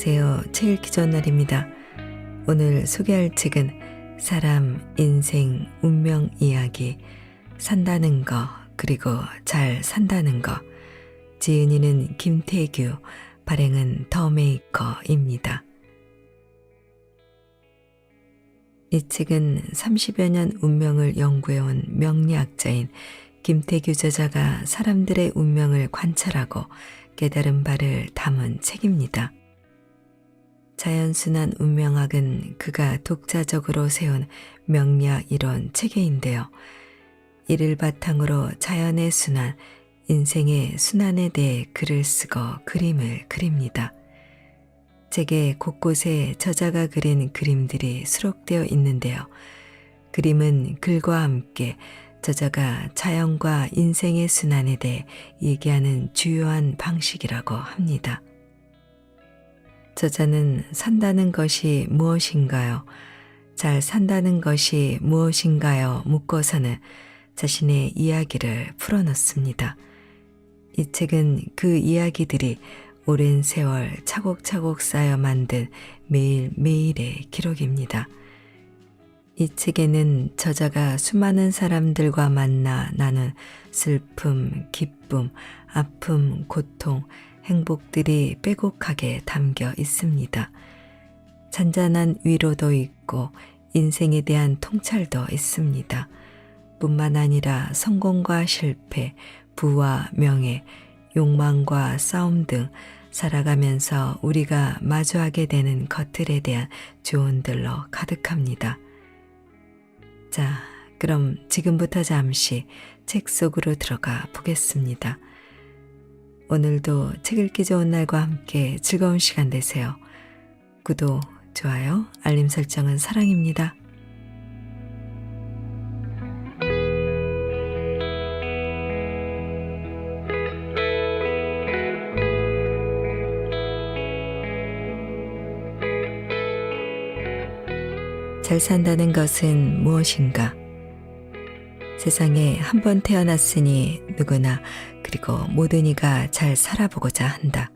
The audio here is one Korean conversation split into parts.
안녕하세요. 책 읽기 좋은 날입니다. 오늘 소개할 책은 사람, 인생, 운명 이야기, 산다는 거, 그리고 잘 산다는 거. 지은이는 김태규, 발행은 더메이커입니다. 이 책은 30여 년 운명을 연구해온 명리학자인 김태규 저자가 사람들의 운명을 관찰하고 깨달은 바를 담은 책입니다. 자연순환 운명학은 그가 독자적으로 세운 명리학 이론 체계인데요. 이를 바탕으로 자연의 순환, 인생의 순환에 대해 글을 쓰고 그림을 그립니다. 책의 곳곳에 저자가 그린 그림들이 수록되어 있는데요. 그림은 글과 함께 저자가 자연과 인생의 순환에 대해 얘기하는 주요한 방식이라고 합니다. 저자는 산다는 것이 무엇인가요? 잘 산다는 것이 무엇인가요? 묻고서는 자신의 이야기를 풀어놓습니다. 이 책은 그 이야기들이 오랜 세월 차곡차곡 쌓여 만든 매일매일의 기록입니다. 이 책에는 저자가 수많은 사람들과 만나 나눈 슬픔, 기쁨, 아픔, 고통, 행복들이 빼곡하게 담겨 있습니다. 잔잔한 위로도 있고 인생에 대한 통찰도 있습니다. 뿐만 아니라 성공과 실패, 부와 명예, 욕망과 싸움 등 살아가면서 우리가 마주하게 되는 것들에 대한 조언들로 가득합니다. 자, 그럼 지금부터 잠시 책 속으로 들어가 보겠습니다. 오늘도 책 읽기 좋은 날과 함께 즐거운 시간 되세요. 구독, 좋아요, 알림 설정은 사랑입니다. 잘 산다는 것은 무엇인가? 세상에 한 번 태어났으니 누구나 그리고 모든 이가 잘 살아보고자 한다.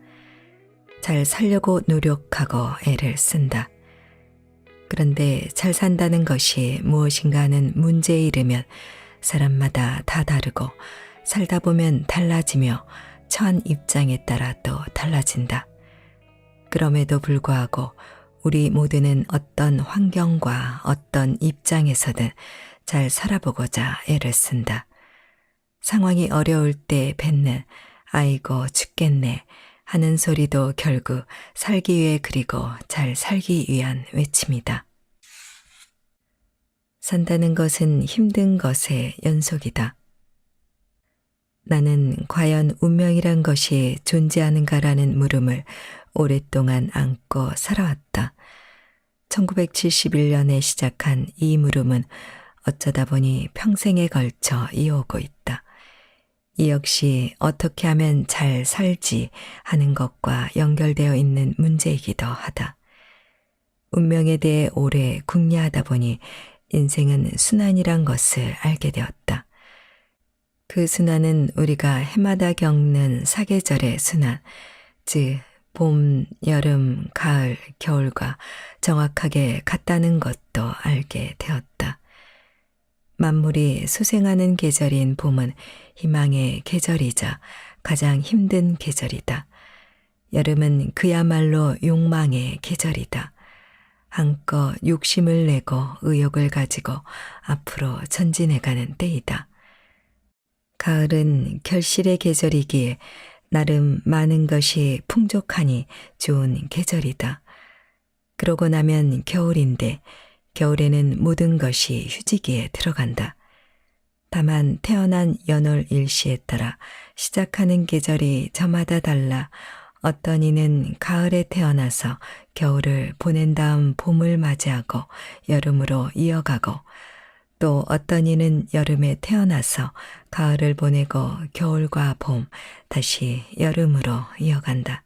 잘 살려고 노력하고 애를 쓴다. 그런데 잘 산다는 것이 무엇인가 하는 문제에 이르면 사람마다 다 다르고 살다 보면 달라지며 처한 입장에 따라 또 달라진다. 그럼에도 불구하고 우리 모두는 어떤 환경과 어떤 입장에서든 잘 살아보고자 애를 쓴다. 상황이 어려울 때 뱉는 아이고 죽겠네 하는 소리도 결국 살기 위해 그리고 잘 살기 위한 외침이다. 산다는 것은 힘든 것의 연속이다. 나는 과연 운명이란 것이 존재하는가라는 물음을 오랫동안 안고 살아왔다. 1971년에 시작한 이 물음은 어쩌다 보니 평생에 걸쳐 이어오고 있다. 이 역시 어떻게 하면 잘 살지 하는 것과 연결되어 있는 문제이기도 하다. 운명에 대해 오래 궁리하다 보니 인생은 순환이란 것을 알게 되었다. 그 순환은 우리가 해마다 겪는 사계절의 순환, 즉 봄, 여름, 가을, 겨울과 정확하게 같다는 것도 알게 되었다. 만물이 소생하는 계절인 봄은 희망의 계절이자 가장 힘든 계절이다. 여름은 그야말로 욕망의 계절이다. 한껏 욕심을 내고 의욕을 가지고 앞으로 전진해가는 때이다. 가을은 결실의 계절이기에 나름 많은 것이 풍족하니 좋은 계절이다. 그러고 나면 겨울인데 겨울에는 모든 것이 휴지기에 들어간다. 다만 태어난 연월 일시에 따라 시작하는 계절이 저마다 달라 어떤 이는 가을에 태어나서 겨울을 보낸 다음 봄을 맞이하고 여름으로 이어가고 또 어떤 이는 여름에 태어나서 가을을 보내고 겨울과 봄, 다시 여름으로 이어간다.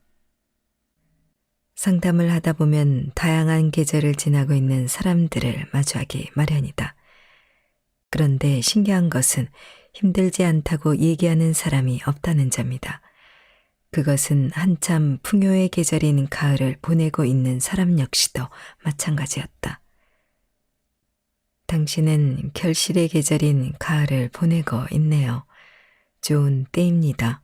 상담을 하다 보면 다양한 계절을 지나고 있는 사람들을 마주하기 마련이다. 그런데 신기한 것은 힘들지 않다고 얘기하는 사람이 없다는 점이다. 그것은 한참 풍요의 계절인 가을을 보내고 있는 사람 역시도 마찬가지였다. 당신은 결실의 계절인 가을을 보내고 있네요. 좋은 때입니다.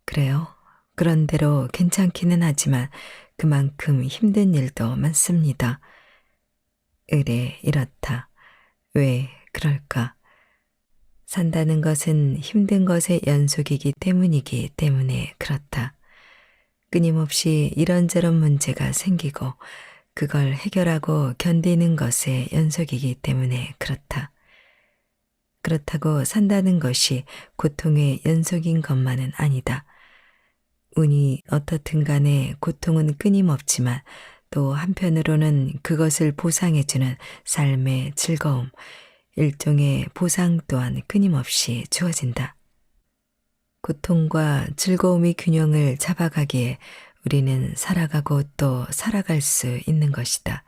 그래요. 그런대로 괜찮기는 하지만 그만큼 힘든 일도 많습니다. 의례 이렇다. 왜 그럴까? 산다는 것은 힘든 것의 연속이기 때문이기 때문에 그렇다. 끊임없이 이런저런 문제가 생기고 그걸 해결하고 견디는 것의 연속이기 때문에 그렇다. 그렇다고 산다는 것이 고통의 연속인 것만은 아니다. 운이 어떻든 간에 고통은 끊임없지만 또 한편으로는 그것을 보상해주는 삶의 즐거움, 일종의 보상 또한 끊임없이 주어진다. 고통과 즐거움의 균형을 잡아가기에 우리는 살아가고 또 살아갈 수 있는 것이다.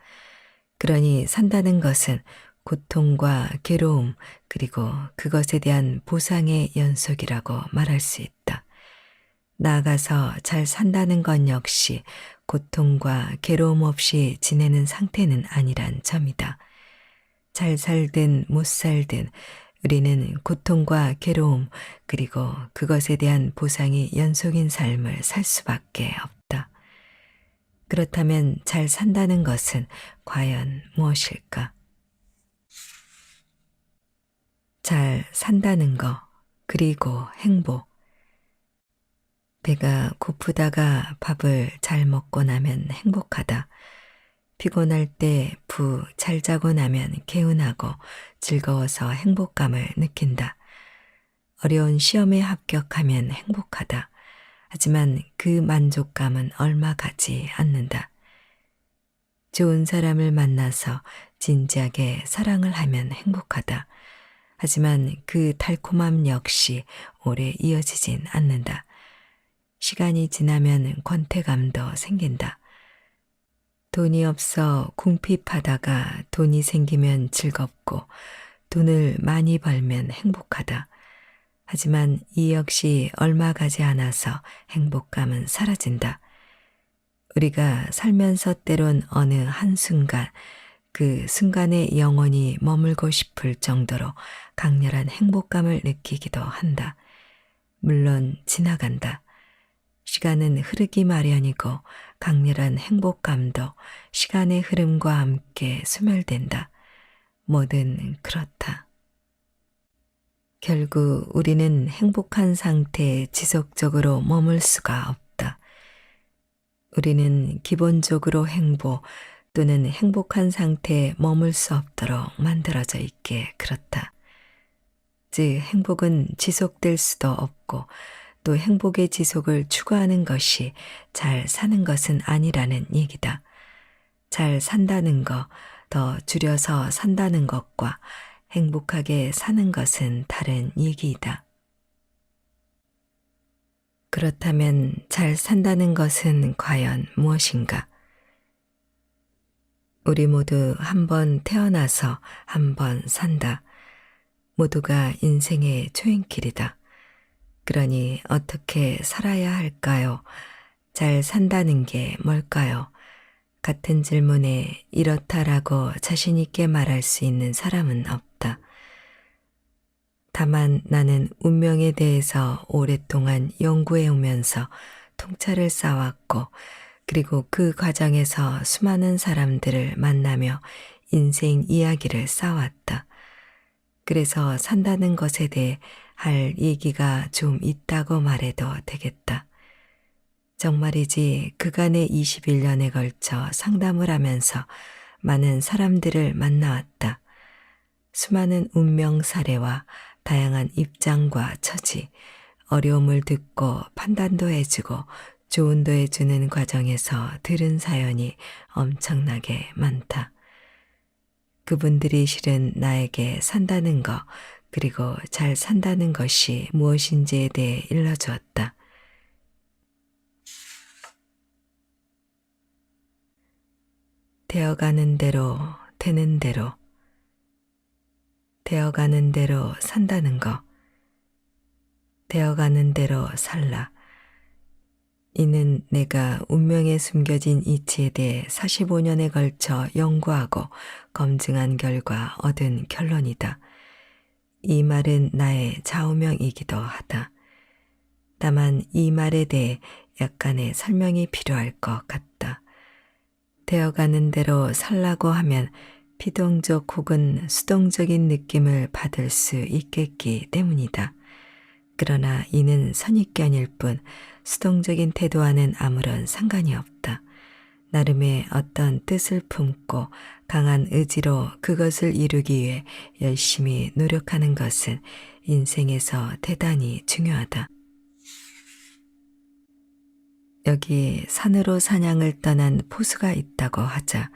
그러니 산다는 것은 고통과 괴로움 그리고 그것에 대한 보상의 연속이라고 말할 수 있다. 나아가서 잘 산다는 것 역시 고통과 괴로움 없이 지내는 상태는 아니란 점이다. 잘 살든 못 살든 우리는 고통과 괴로움 그리고 그것에 대한 보상이 연속인 삶을 살 수밖에 없다. 그렇다면 잘 산다는 것은 과연 무엇일까? 잘 산다는 것, 그리고 행복. 배가 고프다가 밥을 잘 먹고 나면 행복하다. 피곤할 때 푹 잘 자고 나면 개운하고 즐거워서 행복감을 느낀다. 어려운 시험에 합격하면 행복하다. 하지만 그 만족감은 얼마 가지 않는다. 좋은 사람을 만나서 진지하게 사랑을 하면 행복하다. 하지만 그 달콤함 역시 오래 이어지진 않는다. 시간이 지나면 권태감도 생긴다. 돈이 없어 궁핍하다가 돈이 생기면 즐겁고 돈을 많이 벌면 행복하다. 하지만 이 역시 얼마 가지 않아서 행복감은 사라진다. 우리가 살면서 때론 어느 한순간 그 순간에 영원히 머물고 싶을 정도로 강렬한 행복감을 느끼기도 한다. 물론 지나간다. 시간은 흐르기 마련이고 강렬한 행복감도 시간의 흐름과 함께 소멸된다. 뭐든 그렇다. 결국 우리는 행복한 상태에 지속적으로 머물 수가 없다. 우리는 기본적으로 행복 또는 행복한 상태에 머물 수 없도록 만들어져 있게 그렇다. 즉 행복은 지속될 수도 없고 또 행복의 지속을 추구하는 것이 잘 사는 것은 아니라는 얘기다. 잘 산다는 것, 더 줄여서 산다는 것과 행복하게 사는 것은 다른 얘기이다. 그렇다면 잘 산다는 것은 과연 무엇인가? 우리 모두 한 번 태어나서 한 번 산다. 모두가 인생의 초행길이다. 그러니 어떻게 살아야 할까요? 잘 산다는 게 뭘까요? 같은 질문에 이렇다라고 자신 있게 말할 수 있는 사람은 없다. 다만 나는 운명에 대해서 오랫동안 연구해 오면서 통찰을 쌓았고 그리고 그 과정에서 수많은 사람들을 만나며 인생 이야기를 쌓았다. 그래서 산다는 것에 대해 할 얘기가 좀 있다고 말해도 되겠다. 정말이지 그간의 21년에 걸쳐 상담을 하면서 많은 사람들을 만나왔다. 수많은 운명 사례와 다양한 입장과 처지, 어려움을 듣고 판단도 해주고 조언도 해주는 과정에서 들은 사연이 엄청나게 많다. 그분들이 실은 나에게 산다는 것, 그리고 잘 산다는 것이 무엇인지에 대해 일러주었다. 되어가는 대로, 되는 대로, 되어가는 대로 산다는 것, 되어가는 대로 살라. 이는 내가 운명에 숨겨진 이치에 대해 45년에 걸쳐 연구하고 검증한 결과 얻은 결론이다. 이 말은 나의 좌우명이기도 하다. 다만 이 말에 대해 약간의 설명이 필요할 것 같다. 되어가는 대로 살라고 하면 피동적 혹은 수동적인 느낌을 받을 수 있겠기 때문이다. 그러나 이는 선입견일 뿐 수동적인 태도와는 아무런 상관이 없다. 나름의 어떤 뜻을 품고 강한 의지로 그것을 이루기 위해 열심히 노력하는 것은 인생에서 대단히 중요하다. 여기 산으로 사냥을 떠난 포수가 있다고 하자.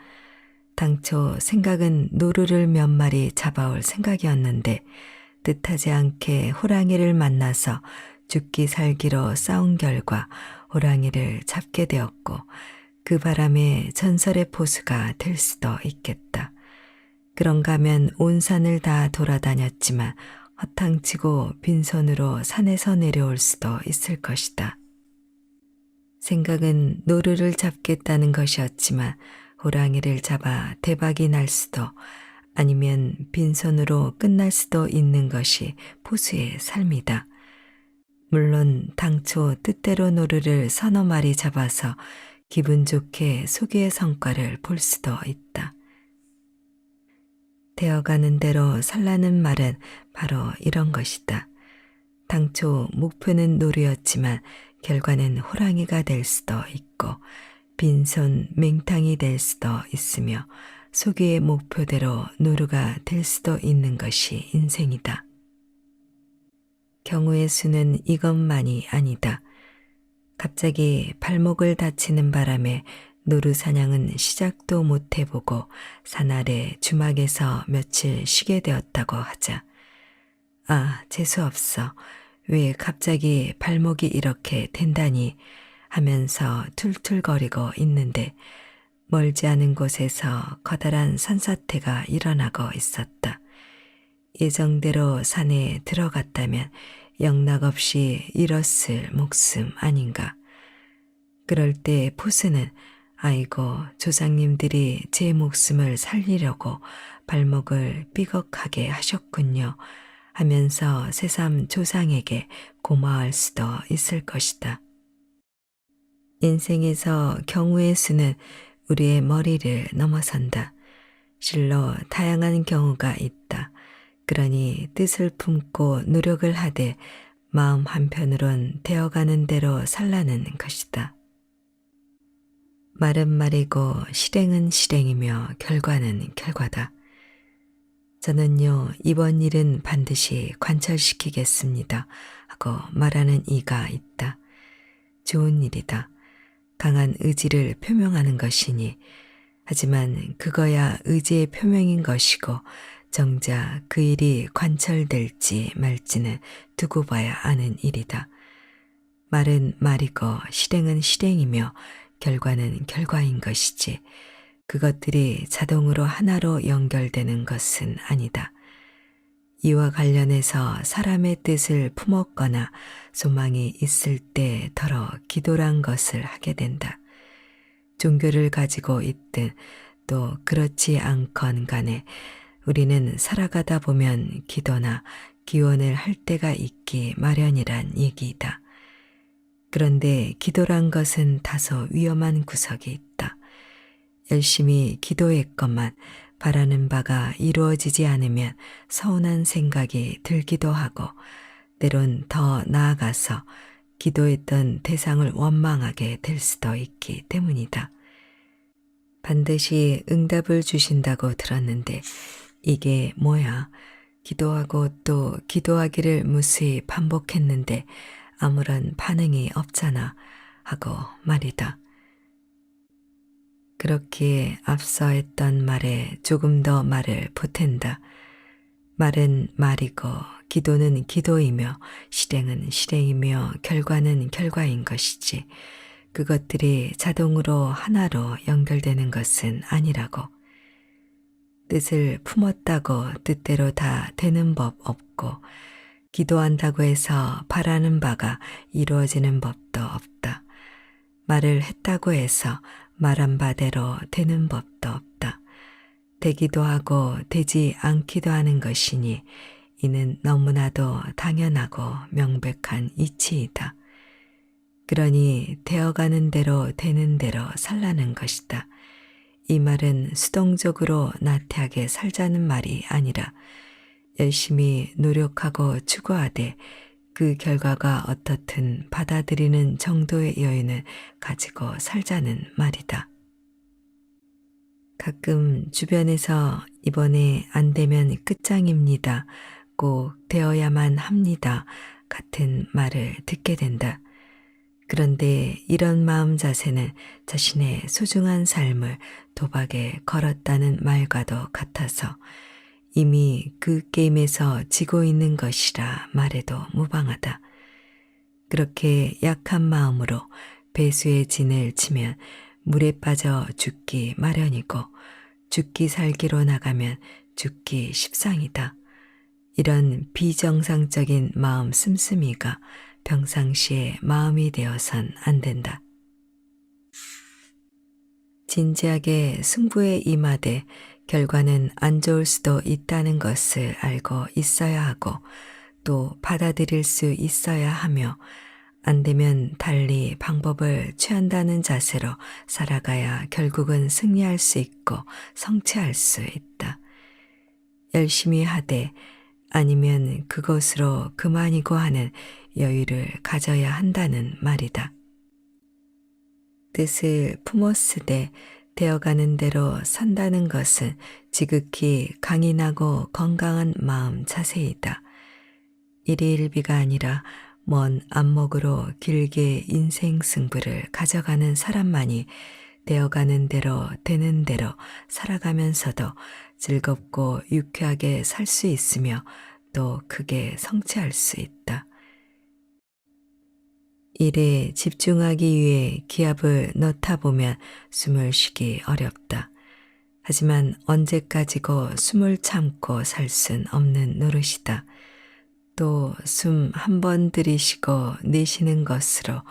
당초 생각은 노루를 몇 마리 잡아올 생각이었는데 뜻하지 않게 호랑이를 만나서 죽기 살기로 싸운 결과 호랑이를 잡게 되었고 그 바람에 전설의 포수가 될 수도 있겠다. 그런가 하면 온 산을 다 돌아다녔지만 허탕치고 빈손으로 산에서 내려올 수도 있을 것이다. 생각은 노루를 잡겠다는 것이었지만 호랑이를 잡아 대박이 날 수도 아니면 빈손으로 끝날 수도 있는 것이 포수의 삶이다. 물론 당초 뜻대로 노루를 서너 마리 잡아서 기분 좋게 소기의 성과를 볼 수도 있다. 되어가는 대로 살라는 말은 바로 이런 것이다. 당초 목표는 노루였지만 결과는 호랑이가 될 수도 있고 빈손 맹탕이 될 수도 있으며 소기의 목표대로 노루가 될 수도 있는 것이 인생이다. 경우의 수는 이것만이 아니다. 갑자기 발목을 다치는 바람에 노루 사냥은 시작도 못 해보고 산 아래 주막에서 며칠 쉬게 되었다고 하자. 아, 재수없어. 왜 갑자기 발목이 이렇게 된다니 하면서 툴툴거리고 있는데 멀지 않은 곳에서 커다란 산사태가 일어나고 있었다. 예정대로 산에 들어갔다면 영락없이 잃었을 목숨 아닌가. 그럴 때 포수는 아이고 조상님들이 제 목숨을 살리려고 발목을 삐걱하게 하셨군요 하면서 새삼 조상에게 고마워할 수도 있을 것이다. 인생에서 경우의 수는 우리의 머리를 넘어선다. 실로 다양한 경우가 있다. 그러니 뜻을 품고 노력을 하되 마음 한편으론 되어가는 대로 살라는 것이다. 말은 말이고 실행은 실행이며 결과는 결과다. 저는요 이번 일은 반드시 관철시키겠습니다 하고 말하는 이가 있다. 좋은 일이다. 강한 의지를 표명하는 것이니 하지만 그거야 의지의 표명인 것이고 정작 그 일이 관철될지 말지는 두고 봐야 아는 일이다. 말은 말이고 실행은 실행이며 결과는 결과인 것이지 그것들이 자동으로 하나로 연결되는 것은 아니다. 이와 관련해서 사람의 뜻을 품었거나 소망이 있을 때 더러 기도란 것을 하게 된다. 종교를 가지고 있든 또 그렇지 않건 간에 우리는 살아가다 보면 기도나 기원을 할 때가 있기 마련이란 얘기이다. 그런데 기도란 것은 다소 위험한 구석이 있다. 열심히 기도했건만 바라는 바가 이루어지지 않으면 서운한 생각이 들기도 하고 때론 더 나아가서 기도했던 대상을 원망하게 될 수도 있기 때문이다. 반드시 응답을 주신다고 들었는데 이게 뭐야? 기도하고 또 기도하기를 무수히 반복했는데 아무런 반응이 없잖아 하고 말이다. 그렇기에 앞서 했던 말에 조금 더 말을 보탠다. 말은 말이고 기도는 기도이며 실행은 실행이며 결과는 결과인 것이지 그것들이 자동으로 하나로 연결되는 것은 아니라고. 뜻을 품었다고 뜻대로 다 되는 법 없고 기도한다고 해서 바라는 바가 이루어지는 법도 없다. 말을 했다고 해서 말한 바대로 되는 법도 없다. 되기도 하고 되지 않기도 하는 것이니 이는 너무나도 당연하고 명백한 이치이다. 그러니 되어가는 대로 되는 대로 살라는 것이다. 이 말은 수동적으로 나태하게 살자는 말이 아니라 열심히 노력하고 추구하되 그 결과가 어떻든 받아들이는 정도의 여유는 가지고 살자는 말이다. 가끔 주변에서 이번에 안 되면 끝장입니다. 꼭 되어야만 합니다. 같은 말을 듣게 된다. 그런데 이런 마음 자세는 자신의 소중한 삶을 도박에 걸었다는 말과도 같아서 이미 그 게임에서 지고 있는 것이라 말해도 무방하다. 그렇게 약한 마음으로 배수의 진을 치면 물에 빠져 죽기 마련이고 죽기 살기로 나가면 죽기 십상이다. 이런 비정상적인 마음 씀씀이가 평상시에 마음이 되어선 안 된다. 진지하게 승부에 임하되 결과는 안 좋을 수도 있다는 것을 알고 있어야 하고 또 받아들일 수 있어야 하며 안 되면 달리 방법을 취한다는 자세로 살아가야 결국은 승리할 수 있고 성취할 수 있다. 열심히 하되 아니면 그것으로 그만이고 하는 여유를 가져야 한다는 말이다. 뜻을 품었으되 되어가는 대로 산다는 것은 지극히 강인하고 건강한 마음 자세이다. 일희일비가 아니라 먼 안목으로 길게 인생 승부를 가져가는 사람만이 되어가는 대로 되는 대로 살아가면서도 즐겁고 유쾌하게 살 수 있으며 또 크게 성취할 수 있다. 일에 집중하기 위해 기합을 넣다 보면 숨을 쉬기 어렵다. 하지만 언제까지고 숨을 참고 살 순 없는 노릇이다. 또 숨 한 번 들이쉬고 내쉬는 것으로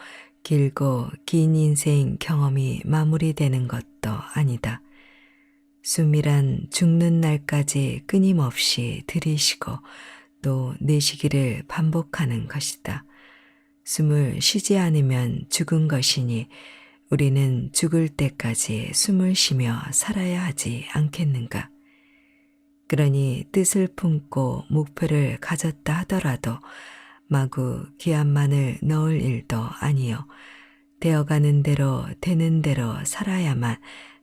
길고 긴 인생 경험이 마무리되는 것도 아니다. 숨이란 죽는 날까지 끊임없이 들이쉬고 또 내쉬기를 반복하는 것이다. 숨을 쉬지 않으면 죽은 것이니 우리는 죽을 때까지 숨을 쉬며 살아야 하지 않겠는가? 그러니 뜻을 품고 목표를 가졌다 하더라도 마구 기합만을 넣을 일도 아니요. 되어가는 대로 되는 대로 살아야만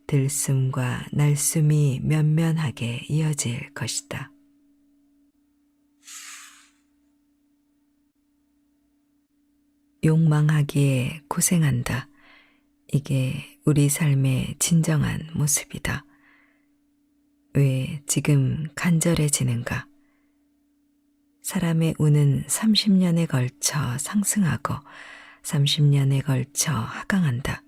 들숨과 날숨이 면면하게 이어질 것이다. 욕망하기에 고생한다. 이게 우리 삶의 진정한 모습이다. 왜 지금 간절해지는가? 사람의 운은 30년에 걸쳐 상승하고 30년에 걸쳐 하강한다.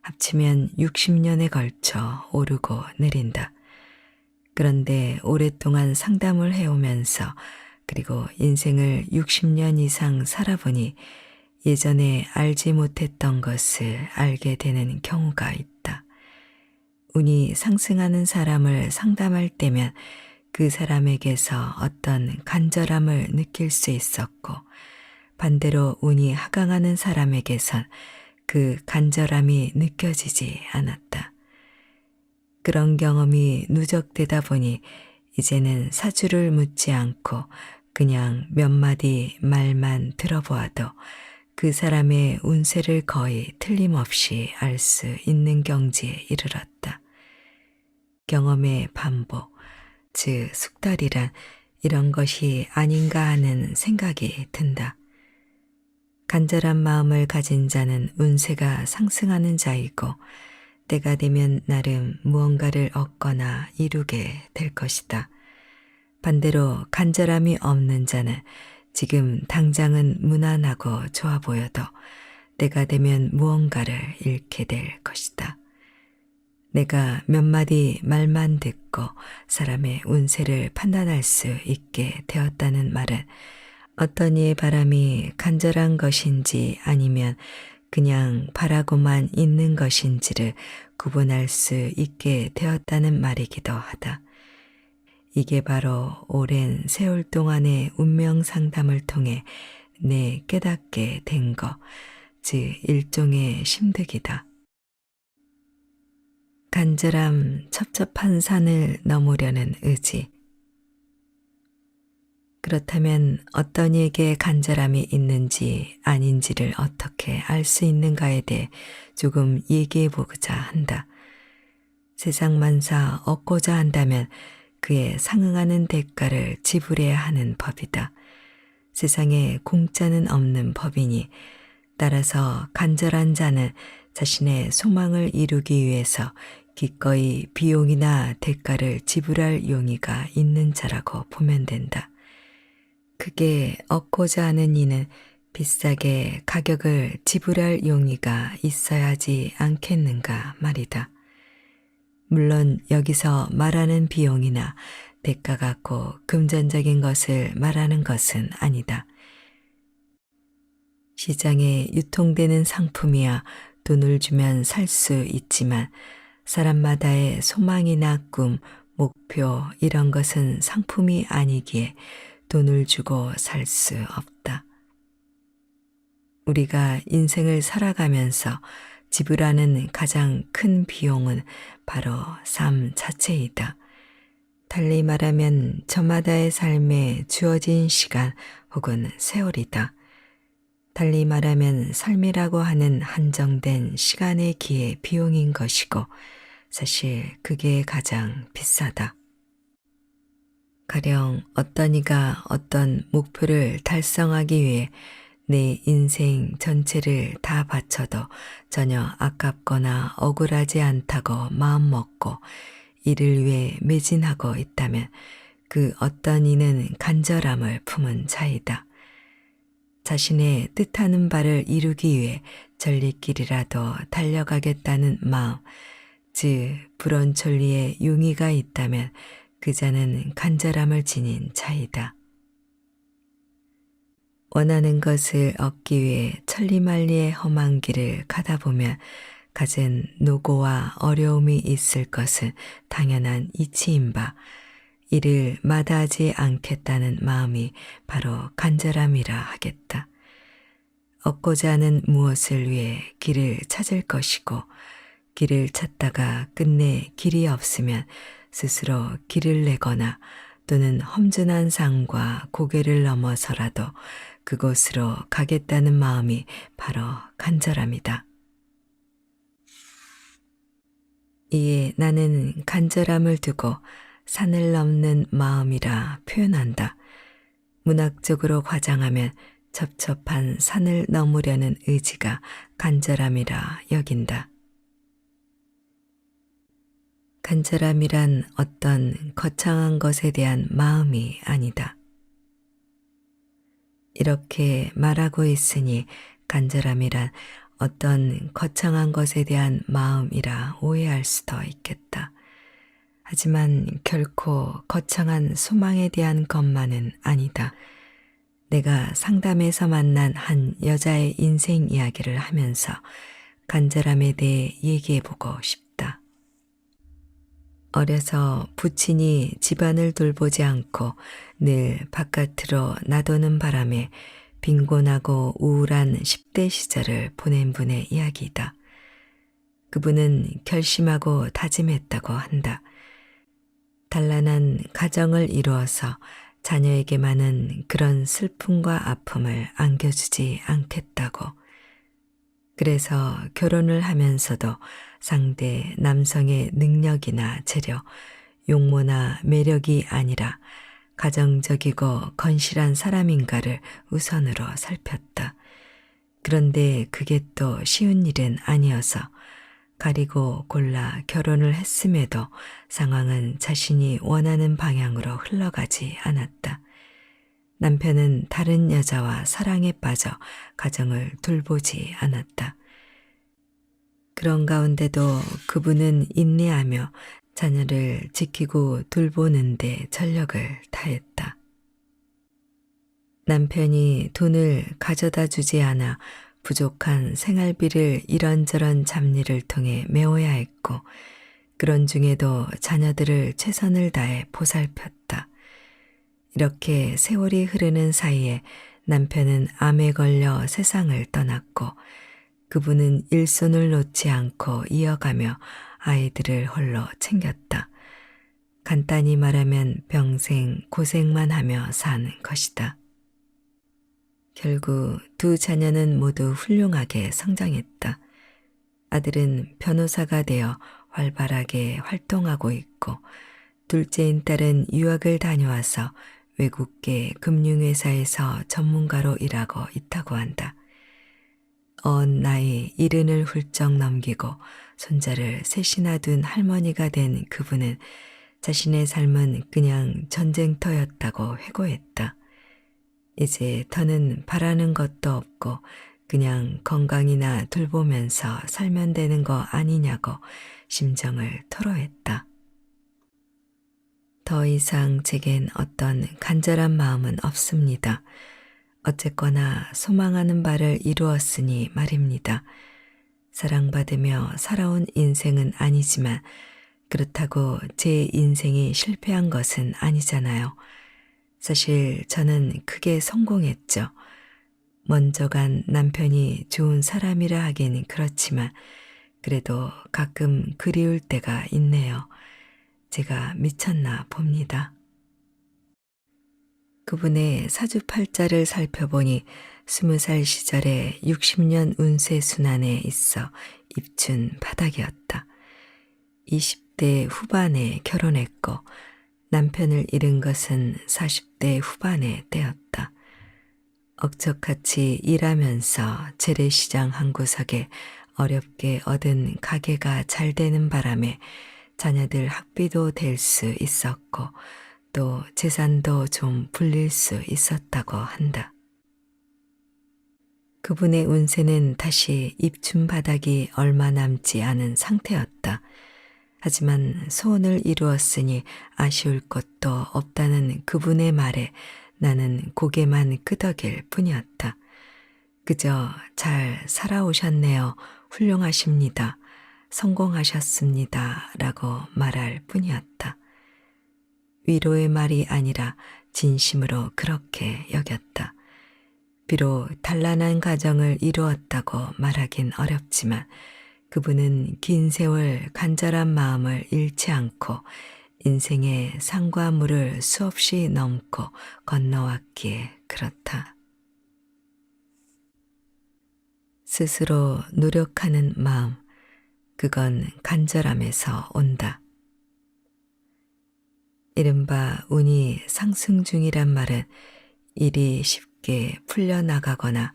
합치면 60년에 걸쳐 오르고 내린다. 그런데 오랫동안 상담을 해오면서 그리고 인생을 60년 이상 살아보니 예전에 알지 못했던 것을 알게 되는 경우가 있다. 운이 상승하는 사람을 상담할 때면 그 사람에게서 어떤 간절함을 느낄 수 있었고 반대로 운이 하강하는 사람에게선 그 간절함이 느껴지지 않았다. 그런 경험이 누적되다 보니 이제는 사주를 묻지 않고 그냥 몇 마디 말만 들어보아도 그 사람의 운세를 거의 틀림없이 알 수 있는 경지에 이르렀다. 경험의 반복, 즉 숙달이란 이런 것이 아닌가 하는 생각이 든다. 간절한 마음을 가진 자는 운세가 상승하는 자이고 때가 되면 나름 무언가를 얻거나 이루게 될 것이다. 반대로 간절함이 없는 자는 지금 당장은 무난하고 좋아 보여도 때가 되면 무언가를 잃게 될 것이다. 내가 몇 마디 말만 듣고 사람의 운세를 판단할 수 있게 되었다는 말은 어떤 이의 바람이 간절한 것인지 아니면 그냥 바라고만 있는 것인지를 구분할 수 있게 되었다는 말이기도 하다. 이게 바로 오랜 세월 동안의 운명 상담을 통해 내 깨닫게 된 것, 즉 일종의 심득이다. 간절함, 첩첩한 산을 넘으려는 의지. 그렇다면 어떤 이에게 간절함이 있는지 아닌지를 어떻게 알 수 있는가에 대해 조금 얘기해 보고자 한다. 세상 만사 얻고자 한다면 그에 상응하는 대가를 지불해야 하는 법이다. 세상에 공짜는 없는 법이니 따라서 간절한 자는 자신의 소망을 이루기 위해서 기꺼이 비용이나 대가를 지불할 용의가 있는 자라고 보면 된다. 크게 얻고자 하는 이는 비싸게 가격을 지불할 용의가 있어야지 않겠는가 말이다. 물론 여기서 말하는 비용이나 대가 같고 금전적인 것을 말하는 것은 아니다. 시장에 유통되는 상품이야 돈을 주면 살 수 있지만 사람마다의 소망이나 꿈, 목표 이런 것은 상품이 아니기에 돈을 주고 살 수 없다. 우리가 인생을 살아가면서 지불하는 가장 큰 비용은 바로 삶 자체이다. 달리 말하면 저마다의 삶에 주어진 시간 혹은 세월이다. 달리 말하면 삶이라고 하는 한정된 시간의 기회 비용인 것이고 사실 그게 가장 비싸다. 가령 어떤 이가 어떤 목표를 달성하기 위해 내 인생 전체를 다 바쳐도 전혀 아깝거나 억울하지 않다고 마음먹고 이를 위해 매진하고 있다면 그 어떤 이는 간절함을 품은 자이다. 자신의 뜻하는 바를 이루기 위해 전리길이라도 달려가겠다는 마음, 즉 불원천리에 용의가 있다면 그 자는 간절함을 지닌 자이다. 원하는 것을 얻기 위해 천리만리의 험한 길을 가다 보면 갖은 노고와 어려움이 있을 것은 당연한 이치인 바, 이를 마다하지 않겠다는 마음이 바로 간절함이라 하겠다. 얻고자 하는 무엇을 위해 길을 찾을 것이고, 길을 찾다가 끝내 길이 없으면 스스로 길을 내거나 또는 험준한 산과 고개를 넘어서라도 그곳으로 가겠다는 마음이 바로 간절함이다. 이에 나는 간절함을 두고 산을 넘는 마음이라 표현한다. 문학적으로 과장하면 첩첩한 산을 넘으려는 의지가 간절함이라 여긴다. 간절함이란 어떤 거창한 것에 대한 마음이 아니다. 이렇게 말하고 있으니 간절함이란 어떤 거창한 것에 대한 마음이라 오해할 수도 있겠다. 하지만 결코 거창한 소망에 대한 것만은 아니다. 내가 상담에서 만난 한 여자의 인생 이야기를 하면서 간절함에 대해 얘기해보고 싶다. 어려서 부친이 집안을 돌보지 않고 늘 바깥으로 나도는 바람에 빈곤하고 우울한 10대 시절을 보낸 분의 이야기이다. 그분은 결심하고 다짐했다고 한다. 단란한 가정을 이루어서 자녀에게만은 그런 슬픔과 아픔을 안겨주지 않겠다고. 그래서 결혼을 하면서도 상대 남성의 능력이나 재력, 용모나 매력이 아니라 가정적이고 건실한 사람인가를 우선으로 살폈다. 그런데 그게 또 쉬운 일은 아니어서 가리고 골라 결혼을 했음에도 상황은 자신이 원하는 방향으로 흘러가지 않았다. 남편은 다른 여자와 사랑에 빠져 가정을 돌보지 않았다. 그런 가운데도 그분은 인내하며 자녀를 지키고 돌보는데 전력을 다했다. 남편이 돈을 가져다 주지 않아 부족한 생활비를 이런저런 잡일을 통해 메워야 했고 그런 중에도 자녀들을 최선을 다해 보살폈다. 이렇게 세월이 흐르는 사이에 남편은 암에 걸려 세상을 떠났고 그분은 일손을 놓지 않고 이어가며 아이들을 홀로 챙겼다. 간단히 말하면 평생 고생만 하며 사는 것이다. 결국 두 자녀는 모두 훌륭하게 성장했다. 아들은 변호사가 되어 활발하게 활동하고 있고 둘째인 딸은 유학을 다녀와서 외국계 금융회사에서 전문가로 일하고 있다고 한다. 언 나이 70을 훌쩍 넘기고 손자를 셋이나 둔 할머니가 된 그분은 자신의 삶은 그냥 전쟁터였다고 회고했다. 이제 더는 바라는 것도 없고 그냥 건강이나 돌보면서 살면 되는 거 아니냐고 심정을 토로했다. 더 이상 제겐 어떤 간절한 마음은 없습니다. 어쨌거나 소망하는 바를 이루었으니 말입니다. 사랑받으며 살아온 인생은 아니지만 그렇다고 제 인생이 실패한 것은 아니잖아요. 사실 저는 크게 성공했죠. 먼저 간 남편이 좋은 사람이라 하긴 그렇지만 그래도 가끔 그리울 때가 있네요. 제가 미쳤나 봅니다. 그분의 사주팔자를 살펴보니 20살 시절에 60년 운세 순환에 있어 입춘 바닥이었다. 20대 후반에 결혼했고 남편을 잃은 것은 40대 후반의 때였다. 억척같이 일하면서 재래시장 한 구석에 어렵게 얻은 가게가 잘 되는 바람에 자녀들 학비도 될 수 있었고 또 재산도 좀 불릴 수 있었다고 한다. 그분의 운세는 다시 입춘 바닥이 얼마 남지 않은 상태였다. 하지만 소원을 이루었으니 아쉬울 것도 없다는 그분의 말에 나는 고개만 끄덕일 뿐이었다. 그저 잘 살아오셨네요. 훌륭하십니다. 성공하셨습니다. 라고 말할 뿐이었다. 위로의 말이 아니라 진심으로 그렇게 여겼다. 비록 단란한 가정을 이루었다고 말하긴 어렵지만 그분은 긴 세월 간절한 마음을 잃지 않고 인생의 산과 물을 수없이 넘고 건너왔기에 그렇다. 스스로 노력하는 마음, 그건 간절함에서 온다. 이른바 운이 상승 중이란 말은 일이 쉽게 풀려나가거나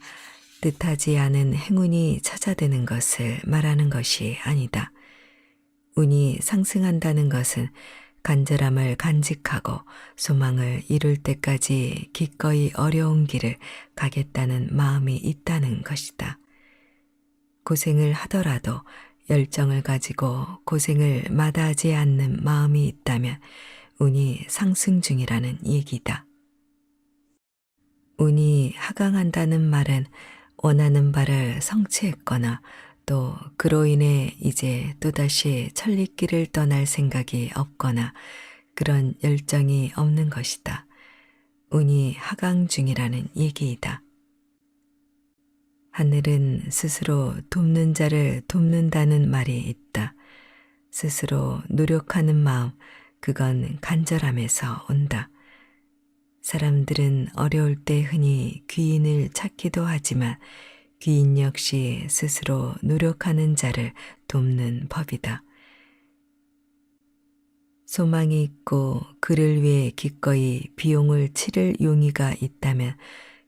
뜻하지 않은 행운이 찾아드는 것을 말하는 것이 아니다. 운이 상승한다는 것은 간절함을 간직하고 소망을 이룰 때까지 기꺼이 어려운 길을 가겠다는 마음이 있다는 것이다. 고생을 하더라도 열정을 가지고 고생을 마다하지 않는 마음이 있다면 운이 상승 중이라는 얘기다. 운이 하강한다는 말은 원하는 바를 성취했거나 또 그로 인해 이제 또다시 천리길을 떠날 생각이 없거나 그런 열정이 없는 것이다. 운이 하강 중이라는 얘기이다. 하늘은 스스로 돕는 자를 돕는다는 말이 있다. 스스로 노력하는 마음, 그건 간절함에서 온다. 사람들은 어려울 때 흔히 귀인을 찾기도 하지만 귀인 역시 스스로 노력하는 자를 돕는 법이다. 소망이 있고 그를 위해 기꺼이 비용을 치를 용의가 있다면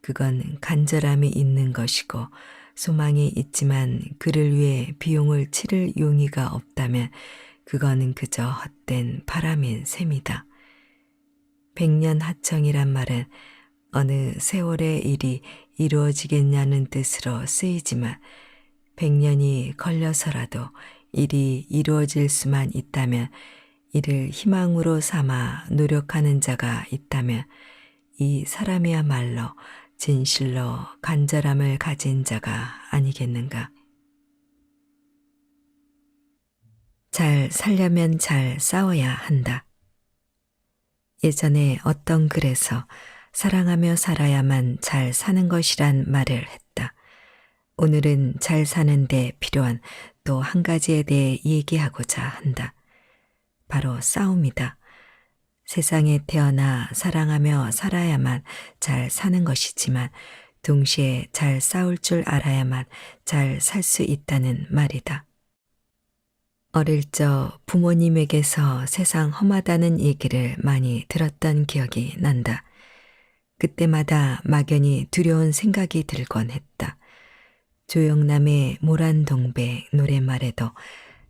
그건 간절함이 있는 것이고 소망이 있지만 그를 위해 비용을 치를 용의가 없다면 그거는 그저 헛된 바람인 셈이다. 백년하청이란 말은 어느 세월의 일이 이루어지겠냐는 뜻으로 쓰이지만 100년이 걸려서라도 일이 이루어질 수만 있다면 이를 희망으로 삼아 노력하는 자가 있다면 이 사람이야말로 진실로 간절함을 가진 자가 아니겠는가. 잘 살려면 잘 싸워야 한다. 예전에 어떤 글에서 사랑하며 살아야만 잘 사는 것이란 말을 했다. 오늘은 잘 사는데 필요한 또 한 가지에 대해 얘기하고자 한다. 바로 싸움이다. 세상에 태어나 사랑하며 살아야만 잘 사는 것이지만 동시에 잘 싸울 줄 알아야만 잘 살 수 있다는 말이다. 어릴 적 부모님에게서 세상 험하다는 얘기를 많이 들었던 기억이 난다. 그때마다 막연히 두려운 생각이 들곤 했다. 조영남의 모란동백 노랫말에도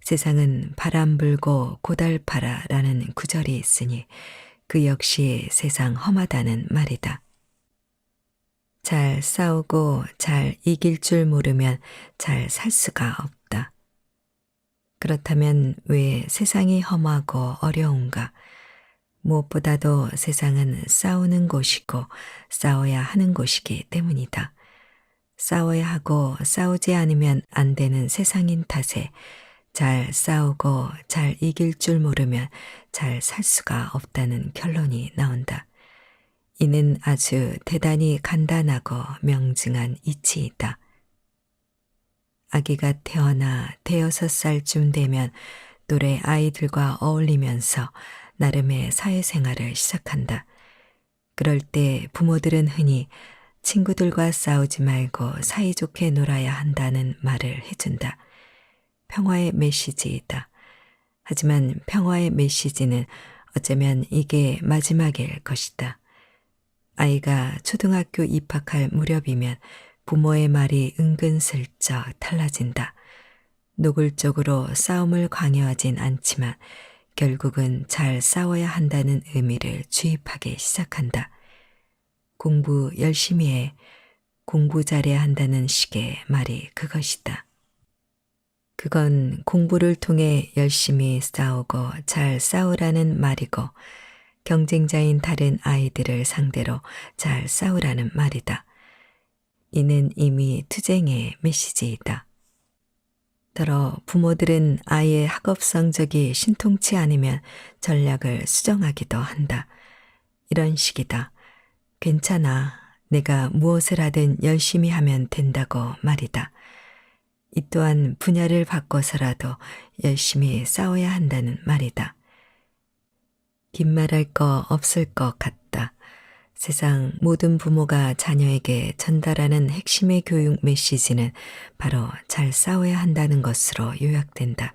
세상은 바람 불고 고달파라 라는 구절이 있으니 그 역시 세상 험하다는 말이다. 잘 싸우고 잘 이길 줄 모르면 잘 살 수가 없다. 그렇다면 왜 세상이 험하고 어려운가? 무엇보다도 세상은 싸우는 곳이고 싸워야 하는 곳이기 때문이다. 싸워야 하고 싸우지 않으면 안 되는 세상인 탓에 잘 싸우고 잘 이길 줄 모르면 잘 살 수가 없다는 결론이 나온다. 이는 아주 대단히 간단하고 명징한 이치이다. 아기가 태어나 대여섯 살쯤 되면 또래 아이들과 어울리면서 나름의 사회생활을 시작한다. 그럴 때 부모들은 흔히 친구들과 싸우지 말고 사이좋게 놀아야 한다는 말을 해준다. 평화의 메시지이다. 하지만 평화의 메시지는 어쩌면 이게 마지막일 것이다. 아이가 초등학교 입학할 무렵이면 부모의 말이 은근슬쩍 달라진다. 노골적으로 싸움을 강요하진 않지만 결국은 잘 싸워야 한다는 의미를 주입하기 시작한다. 공부 열심히 해, 공부 잘해야 한다는 식의 말이 그것이다. 그건 공부를 통해 열심히 싸우고 잘 싸우라는 말이고 경쟁자인 다른 아이들을 상대로 잘 싸우라는 말이다. 이는 이미 투쟁의 메시지이다. 더러 부모들은 아이의 학업 성적이 신통치 않으면 전략을 수정하기도 한다. 이런 식이다. 괜찮아. 내가 무엇을 하든 열심히 하면 된다고 말이다. 이 또한 분야를 바꿔서라도 열심히 싸워야 한다는 말이다. 긴 말할 거 없을 것 같다. 세상 모든 부모가 자녀에게 전달하는 핵심의 교육 메시지는 바로 잘 싸워야 한다는 것으로 요약된다.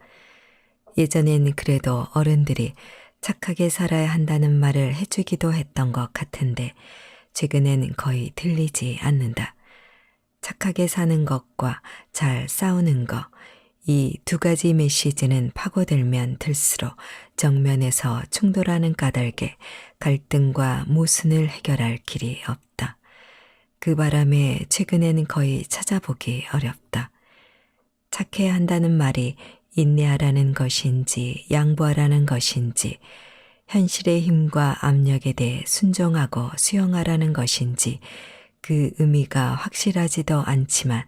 예전엔 그래도 어른들이 착하게 살아야 한다는 말을 해주기도 했던 것 같은데 최근엔 거의 들리지 않는다. 착하게 사는 것과 잘 싸우는 것, 이 두 가지 메시지는 파고들면 들수록 정면에서 충돌하는 까닭에 갈등과 모순을 해결할 길이 없다. 그 바람에 최근엔 거의 찾아보기 어렵다. 착해야 한다는 말이 인내하라는 것인지 양보하라는 것인지 현실의 힘과 압력에 대해 순종하고 수용하라는 것인지 그 의미가 확실하지도 않지만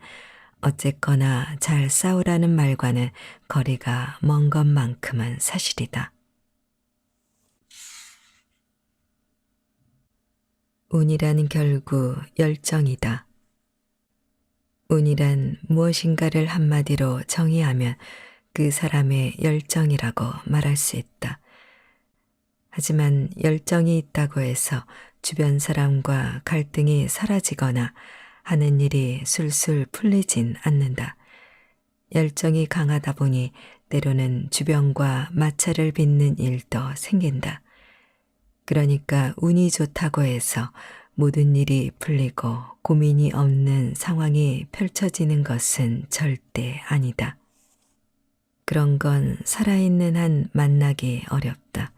어쨌거나 잘 싸우라는 말과는 거리가 먼 것만큼은 사실이다. 운이란 결국 열정이다. 운이란 무엇인가를 한마디로 정의하면 그 사람의 열정이라고 말할 수 있다. 하지만 열정이 있다고 해서 주변 사람과 갈등이 사라지거나 하는 일이 술술 풀리진 않는다. 열정이 강하다 보니 때로는 주변과 마찰을 빚는 일도 생긴다. 그러니까 운이 좋다고 해서 모든 일이 풀리고 고민이 없는 상황이 펼쳐지는 것은 절대 아니다. 그런 건 살아있는 한 만나기 어렵다.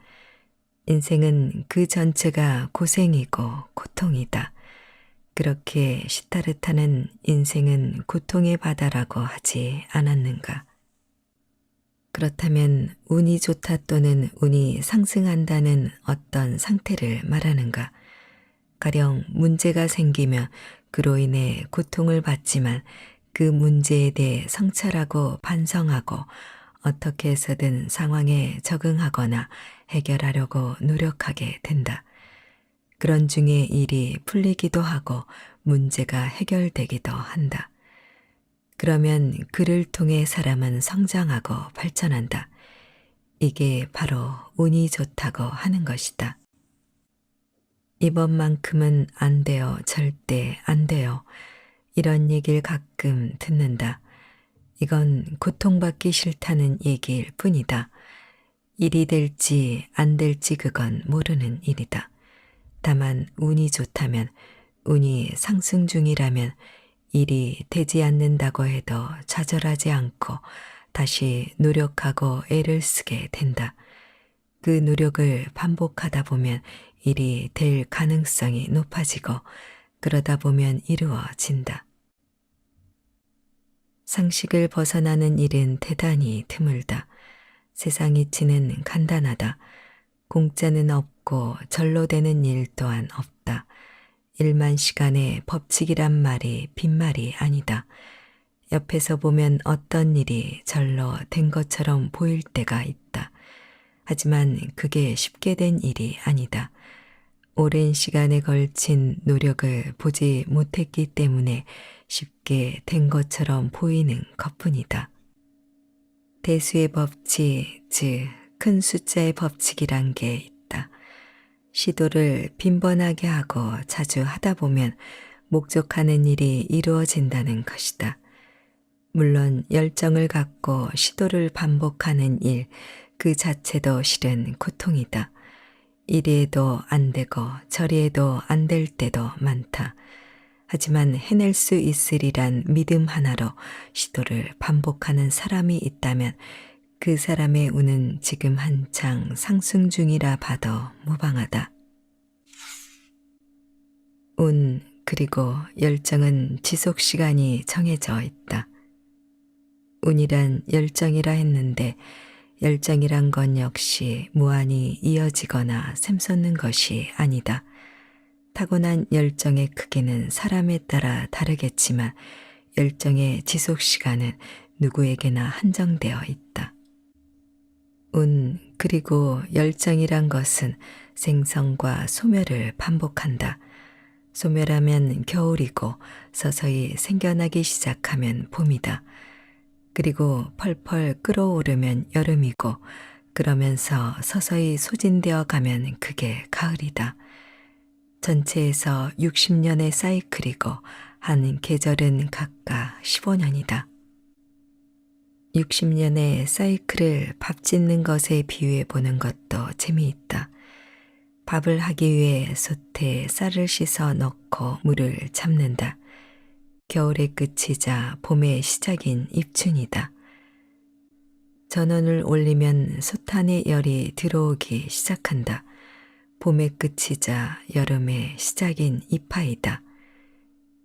인생은 그 전체가 고생이고 고통이다. 그렇게 시타르타는 인생은 고통의 바다라고 하지 않았는가? 그렇다면 운이 좋다 또는 운이 상승한다는 어떤 상태를 말하는가? 가령 문제가 생기면 그로 인해 고통을 받지만 그 문제에 대해 성찰하고 반성하고 어떻게 해서든 상황에 적응하거나 해결하려고 노력하게 된다. 그런 중에 일이 풀리기도 하고 문제가 해결되기도 한다. 그러면 그를 통해 사람은 성장하고 발전한다. 이게 바로 운이 좋다고 하는 것이다. 이번만큼은 안 돼요. 절대 안 돼요. 이런 얘기를 가끔 듣는다. 이건 고통받기 싫다는 얘기일 뿐이다. 일이 될지 안 될지 그건 모르는 일이다. 다만 운이 좋다면, 운이 상승 중이라면 일이 되지 않는다고 해도 좌절하지 않고 다시 노력하고 애를 쓰게 된다. 그 노력을 반복하다 보면 일이 될 가능성이 높아지고 그러다 보면 이루어진다. 상식을 벗어나는 일은 대단히 드물다. 세상 이치는 간단하다. 공짜는 없고 절로 되는 일 또한 없다. 일만 시간의 법칙이란 말이 빈말이 아니다. 옆에서 보면 어떤 일이 절로 된 것처럼 보일 때가 있다. 하지만 그게 쉽게 된 일이 아니다. 오랜 시간에 걸친 노력을 보지 못했기 때문에 쉽게 된 것처럼 보이는 것뿐이다. 대수의 법칙, 즉 큰 숫자의 법칙이란 게 있다. 시도를 빈번하게 하고 자주 하다 보면 목적하는 일이 이루어진다는 것이다. 물론 열정을 갖고 시도를 반복하는 일 그 자체도 실은 고통이다. 이리에도 안 되고 저리에도 안 될 때도 많다. 하지만 해낼 수 있으리란 믿음 하나로 시도를 반복하는 사람이 있다면 그 사람의 운은 지금 한창 상승 중이라 봐도 무방하다. 운 그리고 열정은 지속 시간이 정해져 있다. 운이란 열정이라 했는데 열정이란 건 역시 무한히 이어지거나 샘솟는 것이 아니다. 타고난 열정의 크기는 사람에 따라 다르겠지만 열정의 지속 시간은 누구에게나 한정되어 있다. 운 그리고 열정이란 것은 생성과 소멸을 반복한다. 소멸하면 겨울이고 서서히 생겨나기 시작하면 봄이다. 그리고 펄펄 끓어오르면 여름이고 그러면서 서서히 소진되어 가면 그게 가을이다. 전체에서 60년의 사이클이고 한 계절은 각각 15년이다. 60년의 사이클을 밥 짓는 것에 비유해 보는 것도 재미있다. 밥을 하기 위해 솥에 쌀을 씻어 넣고 물을 잡는다. 겨울의 끝이자 봄의 시작인 입춘이다. 전원을 올리면 솥 안에 열이 들어오기 시작한다. 봄의 끝이자 여름의 시작인 이파이다.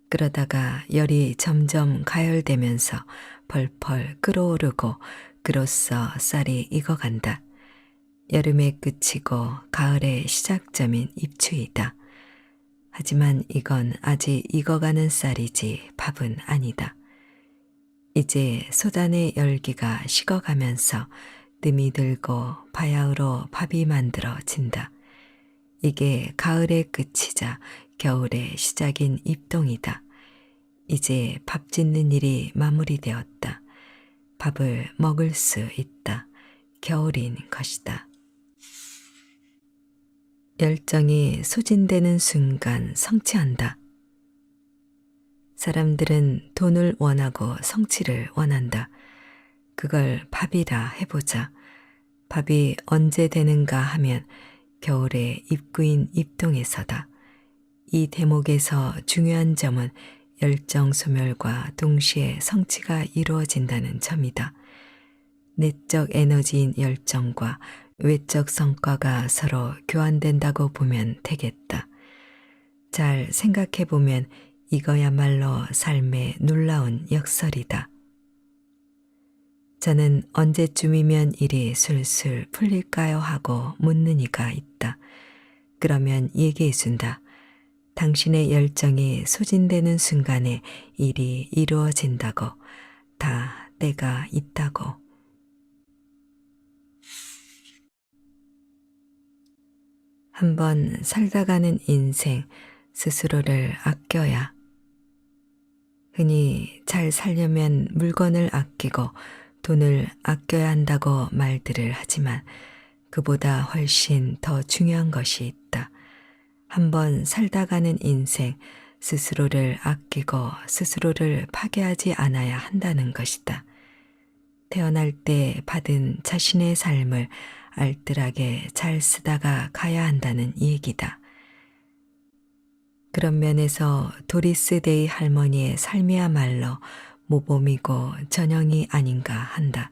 그러다가 열이 점점 가열되면서 펄펄 끓어오르고 그로써 쌀이 익어간다. 여름의 끝이고 가을의 시작점인 입추이다. 하지만 이건 아직 익어가는 쌀이지 밥은 아니다. 이제 솥 안의 열기가 식어가면서 뜸이 들고 바야흐로 밥이 만들어진다. 이게 가을의 끝이자 겨울의 시작인 입동이다. 이제 밥 짓는 일이 마무리되었다. 밥을 먹을 수 있다. 겨울인 것이다. 열정이 소진되는 순간 성취한다. 사람들은 돈을 원하고 성취를 원한다. 그걸 밥이라 해보자. 밥이 언제 되는가 하면 겨울의 입구인 입동에서다. 이 대목에서 중요한 점은 열정 소멸과 동시에 성취가 이루어진다는 점이다. 내적 에너지인 열정과 외적 성과가 서로 교환된다고 보면 되겠다. 잘 생각해 보면 이거야말로 삶의 놀라운 역설이다. 저는 언제쯤이면 일이 술술 풀릴까요 하고 묻는 이가 있다. 그러면 얘기해 준다. 당신의 열정이 소진되는 순간에 일이 이루어진다고, 다 때가 있다고. 한번 살다가는 인생 스스로를 아껴야. 흔히 잘 살려면 물건을 아끼고 돈을 아껴야 한다고 말들을 하지만 그보다 훨씬 더 중요한 것이 있다. 한번 살다가는 인생 스스로를 아끼고 스스로를 파괴하지 않아야 한다는 것이다. 태어날 때 받은 자신의 삶을 알뜰하게 잘 쓰다가 가야 한다는 얘기다. 그런 면에서 도리스 데이 할머니의 삶이야말로 모범이고 전형이 아닌가 한다.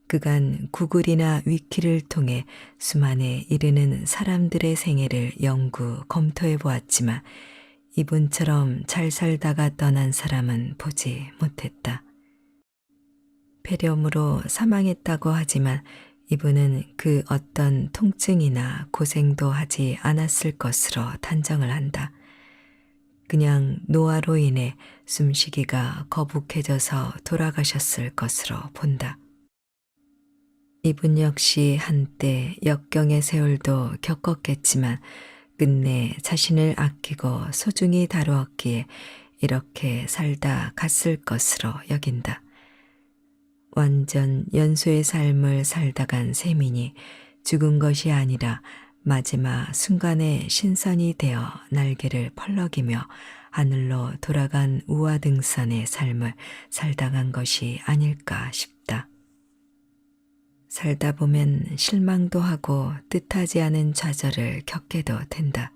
그간 구글이나 위키를 통해 수만에 이르는 사람들의 생애를 연구, 검토해 보았지만 이분처럼 잘 살다가 떠난 사람은 보지 못했다. 폐렴으로 사망했다고 하지만 이분은 그 어떤 통증이나 고생도 하지 않았을 것으로 단정을 한다. 그냥 노화로 인해 숨쉬기가 거북해져서 돌아가셨을 것으로 본다. 이분 역시 한때 역경의 세월도 겪었겠지만 끝내 자신을 아끼고 소중히 다루었기에 이렇게 살다 갔을 것으로 여긴다. 완전 연소의 삶을 살다 간 셈이니 죽은 것이 아니라 마지막 순간에 신선이 되어 날개를 펄럭이며 하늘로 돌아간 우화등산의 삶을 살다 간 것이 아닐까 싶다. 살다 보면 실망도 하고 뜻하지 않은 좌절을 겪게도 된다.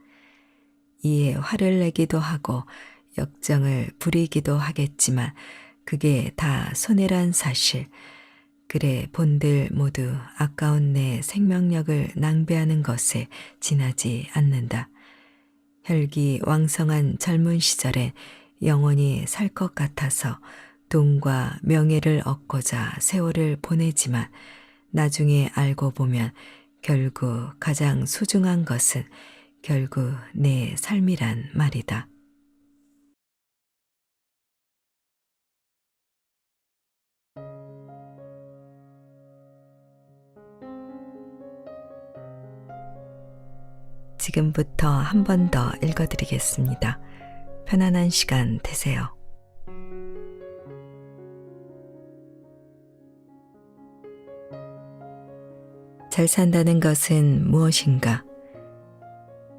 이에 화를 내기도 하고 역정을 부리기도 하겠지만 그게 다 손해란 사실. 그래 본들 모두 아까운 내 생명력을 낭비하는 것에 지나지 않는다. 혈기 왕성한 젊은 시절에 영원히 살 것 같아서 돈과 명예를 얻고자 세월을 보내지만 나중에 알고 보면 결국 가장 소중한 것은 결국 내 삶이란 말이다. 지금부터 한 번 더 읽어드리겠습니다. 편안한 시간 되세요. 잘 산다는 것은 무엇인가?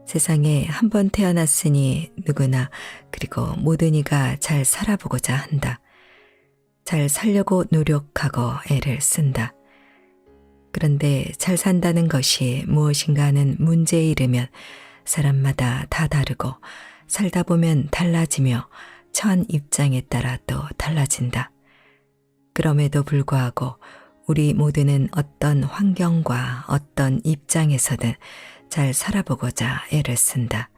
세상에 한 번 태어났으니 누구나 그리고 모든 이가 잘 살아보고자 한다. 잘 살려고 노력하고 애를 쓴다. 그런데 잘 산다는 것이 무엇인가 하는 문제에 이르면 사람마다 다 다르고 살다 보면 달라지며 처한 입장에 따라 또 달라진다. 그럼에도 불구하고 우리 모두는 어떤 환경과 어떤 입장에서든 잘 살아보고자 애를 쓴다.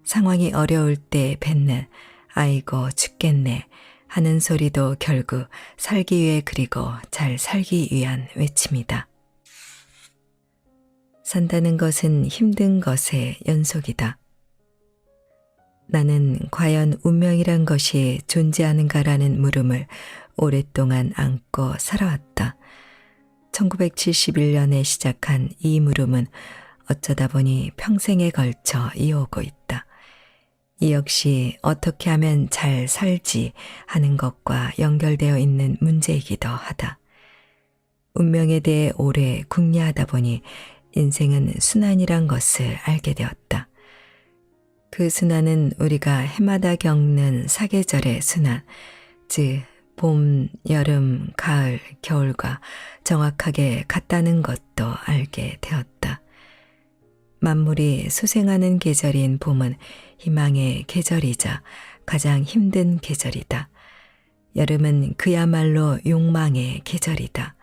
상황이 어려울 때 뱉는 아이고 죽겠네 하는 소리도 결국 살기 위해 그리고 잘 살기 위한 외침이다. 산다는 것은 힘든 것의 연속이다. 나는 과연 운명이란 것이 존재하는가라는 물음을 오랫동안 안고 살아왔다. 1971년에 시작한 이 물음은 어쩌다 보니 평생에 걸쳐 이어오고 있다. 이 역시 어떻게 하면 잘 살지 하는 것과 연결되어 있는 문제이기도 하다. 운명에 대해 오래 궁리하다 보니 인생은 순환이란 것을 알게 되었다. 그 순환은 우리가 해마다 겪는 사계절의 순환, 즉 봄, 여름, 가을, 겨울과 정확하게 같다는 것도 알게 되었다. 만물이 소생하는 계절인 봄은 희망의 계절이자 가장 힘든 계절이다. 여름은 그야말로 욕망의 계절이다.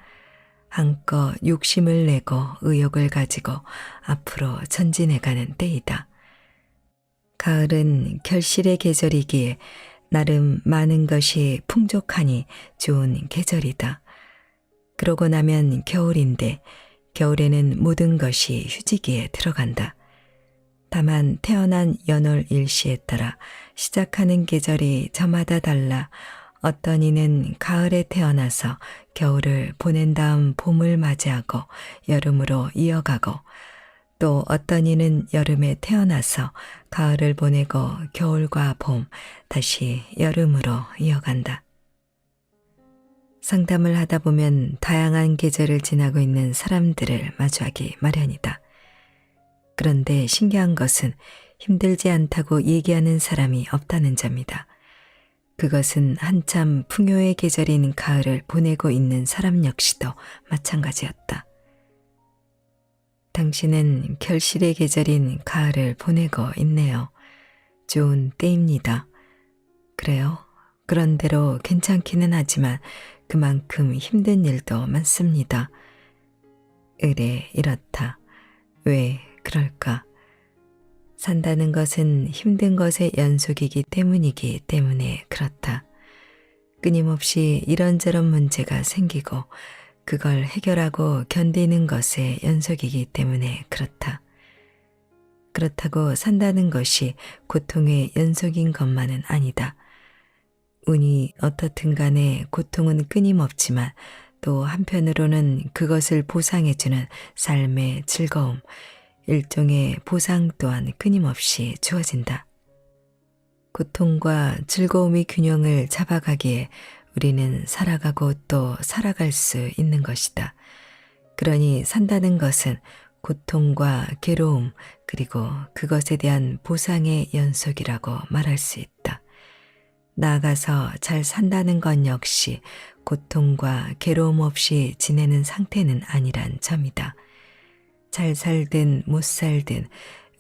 한껏 욕심을 내고 의욕을 가지고 앞으로 전진해가는 때이다. 가을은 결실의 계절이기에 나름 많은 것이 풍족하니 좋은 계절이다. 그러고 나면 겨울인데 겨울에는 모든 것이 휴지기에 들어간다. 다만 태어난 연월 일시에 따라 시작하는 계절이 저마다 달라 어떤 이는 가을에 태어나서 겨울을 보낸 다음 봄을 맞이하고 여름으로 이어가고 또 어떤 이는 여름에 태어나서 가을을 보내고 겨울과 봄, 다시 여름으로 이어간다. 상담을 하다 보면 다양한 계절을 지나고 있는 사람들을 마주하기 마련이다. 그런데 신기한 것은 힘들지 않다고 얘기하는 사람이 없다는 점이다. 그것은 한참 풍요의 계절인 가을을 보내고 있는 사람 역시도 마찬가지였다. 당신은 결실의 계절인 가을을 보내고 있네요. 좋은 때입니다. 그래요. 그런대로 괜찮기는 하지만 그만큼 힘든 일도 많습니다. 의례 이렇다. 왜 그럴까? 산다는 것은 힘든 것의 연속이기 때문이기 때문에 그렇다. 끊임없이 이런저런 문제가 생기고 그걸 해결하고 견디는 것의 연속이기 때문에 그렇다. 그렇다고 산다는 것이 고통의 연속인 것만은 아니다. 운이 어떻든 간에 고통은 끊임없지만 또 한편으로는 그것을 보상해주는 삶의 즐거움, 일종의 보상 또한 끊임없이 주어진다. 고통과 즐거움의 균형을 잡아가기에 우리는 살아가고 또 살아갈 수 있는 것이다. 그러니 산다는 것은 고통과 괴로움 그리고 그것에 대한 보상의 연속이라고 말할 수 있다. 나아가서 잘 산다는 것 역시 고통과 괴로움 없이 지내는 상태는 아니란 점이다. 잘 살든 못 살든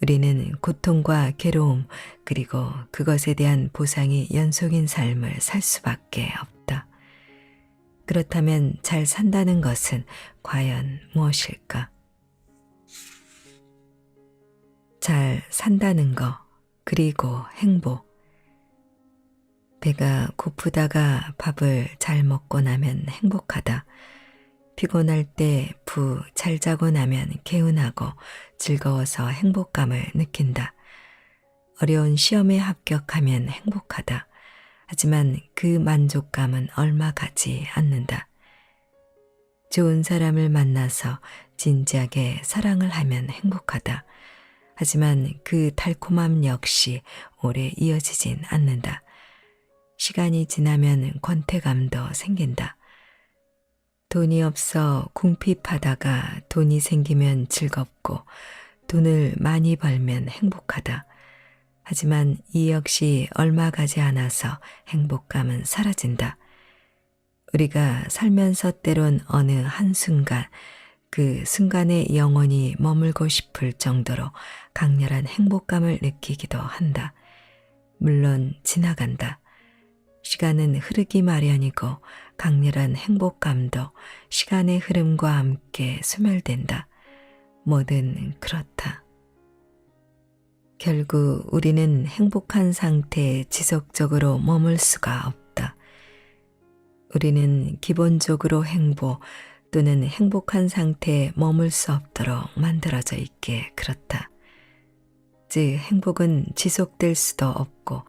우리는 고통과 괴로움 그리고 그것에 대한 보상이 연속인 삶을 살 수밖에 없다. 그렇다면 잘 산다는 것은 과연 무엇일까? 잘 산다는 것, 그리고 행복. 배가 고프다가 밥을 잘 먹고 나면 행복하다. 피곤할 때 부 잘 자고 나면 개운하고 즐거워서 행복감을 느낀다. 어려운 시험에 합격하면 행복하다. 하지만 그 만족감은 얼마 가지 않는다. 좋은 사람을 만나서 진지하게 사랑을 하면 행복하다. 하지만 그 달콤함 역시 오래 이어지진 않는다. 시간이 지나면 권태감도 생긴다. 돈이 없어 궁핍하다가 돈이 생기면 즐겁고 돈을 많이 벌면 행복하다. 하지만 이 역시 얼마 가지 않아서 행복감은 사라진다. 우리가 살면서 때론 어느 한순간 그 순간에 영원히 머물고 싶을 정도로 강렬한 행복감을 느끼기도 한다. 물론 지나간다. 시간은 흐르기 마련이고 강렬한 행복감도 시간의 흐름과 함께 소멸된다. 뭐든 그렇다. 결국 우리는 행복한 상태에 지속적으로 머물 수가 없다. 우리는 기본적으로 행복 또는 행복한 상태에 머물 수 없도록 만들어져 있기에 그렇다. 즉 행복은 지속될 수도 없고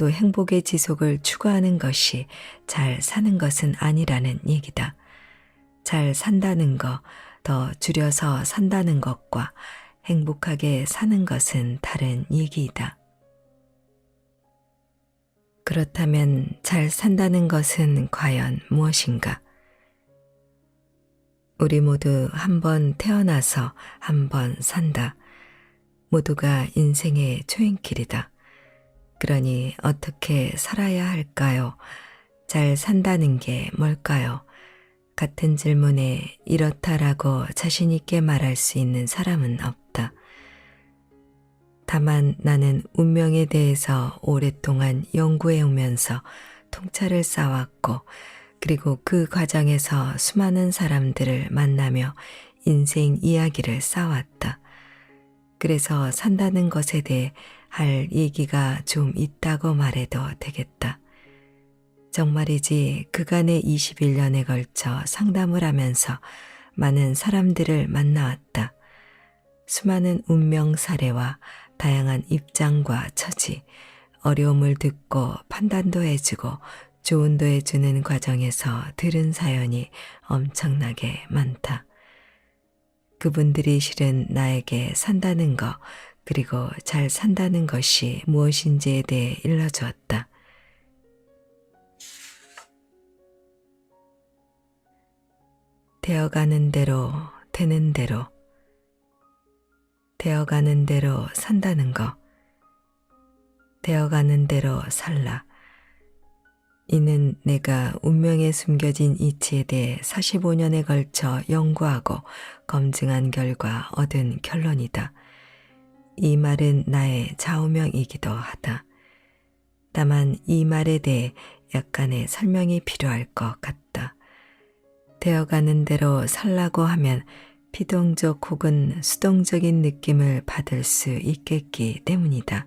또 행복의 지속을 추구하는 것이 잘 사는 것은 아니라는 얘기다. 잘 산다는 것, 더 줄여서 산다는 것과 행복하게 사는 것은 다른 얘기이다. 그렇다면 잘 산다는 것은 과연 무엇인가? 우리 모두 한 번 태어나서 한 번 산다. 모두가 인생의 초행길이다. 그러니 어떻게 살아야 할까요? 잘 산다는 게 뭘까요? 같은 질문에 이렇다라고 자신 있게 말할 수 있는 사람은 없다. 다만 나는 운명에 대해서 오랫동안 연구해 오면서 통찰을 쌓았고 그리고 그 과정에서 수많은 사람들을 만나며 인생 이야기를 쌓았다. 그래서 산다는 것에 대해 할 얘기가 좀 있다고 말해도 되겠다. 정말이지 그간의 21년에 걸쳐 상담을 하면서 많은 사람들을 만나왔다. 수많은 운명 사례와 다양한 입장과 처지, 어려움을 듣고 판단도 해주고 조언도 해주는 과정에서 들은 사연이 엄청나게 많다. 그분들이 실은 나에게 산다는 것, 그리고 잘 산다는 것이 무엇인지에 대해 일러주었다. 되어가는 대로, 되는 대로, 되어가는 대로 산다는 것, 되어가는 대로 살라. 이는 내가 운명에 숨겨진 이치에 대해 45년에 걸쳐 연구하고 검증한 결과 얻은 결론이다. 이 말은 나의 좌우명이기도 하다. 다만 이 말에 대해 약간의 설명이 필요할 것 같다. 되어가는 대로 살라고 하면 피동적 혹은 수동적인 느낌을 받을 수 있겠기 때문이다.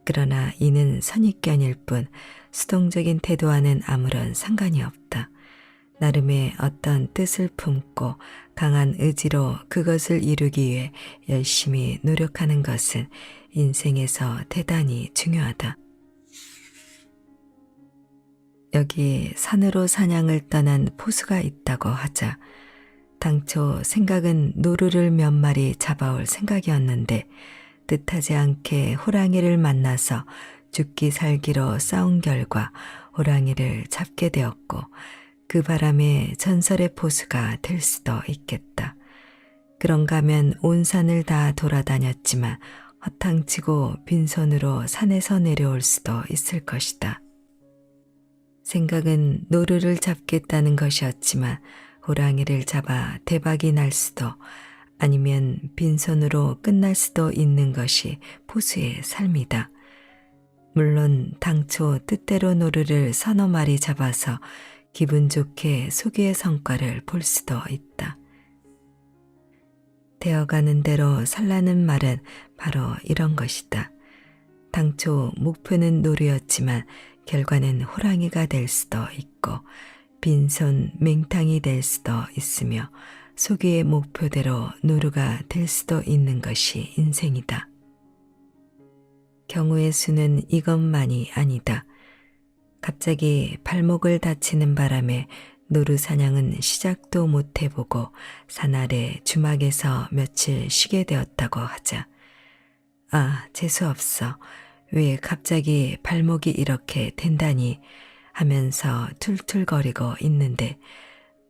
그러나 이는 선입견일 뿐 수동적인 태도와는 아무런 상관이 없다. 나름의 어떤 뜻을 품고 강한 의지로 그것을 이루기 위해 열심히 노력하는 것은 인생에서 대단히 중요하다. 여기 산으로 사냥을 떠난 포수가 있다고 하자. 당초 생각은 노루를 몇 마리 잡아올 생각이었는데 뜻하지 않게 호랑이를 만나서 죽기 살기로 싸운 결과 호랑이를 잡게 되었고 그 바람에 전설의 포수가 될 수도 있겠다. 그런가 하면 온 산을 다 돌아다녔지만 허탕치고 빈손으로 산에서 내려올 수도 있을 것이다. 생각은 노루를 잡겠다는 것이었지만 호랑이를 잡아 대박이 날 수도 아니면 빈손으로 끝날 수도 있는 것이 포수의 삶이다. 물론 당초 뜻대로 노루를 서너 마리 잡아서 기분 좋게 소기의 성과를 볼 수도 있다. 되어가는 대로 살라는 말은 바로 이런 것이다. 당초 목표는 노루였지만 결과는 호랑이가 될 수도 있고 빈손 맹탕이 될 수도 있으며 소기의 목표대로 노루가 될 수도 있는 것이 인생이다. 경우의 수는 이것만이 아니다. 갑자기 발목을 다치는 바람에 노루 사냥은 시작도 못 해보고 산 아래 주막에서 며칠 쉬게 되었다고 하자. 아, 재수없어. 왜 갑자기 발목이 이렇게 된다니 하면서 툴툴거리고 있는데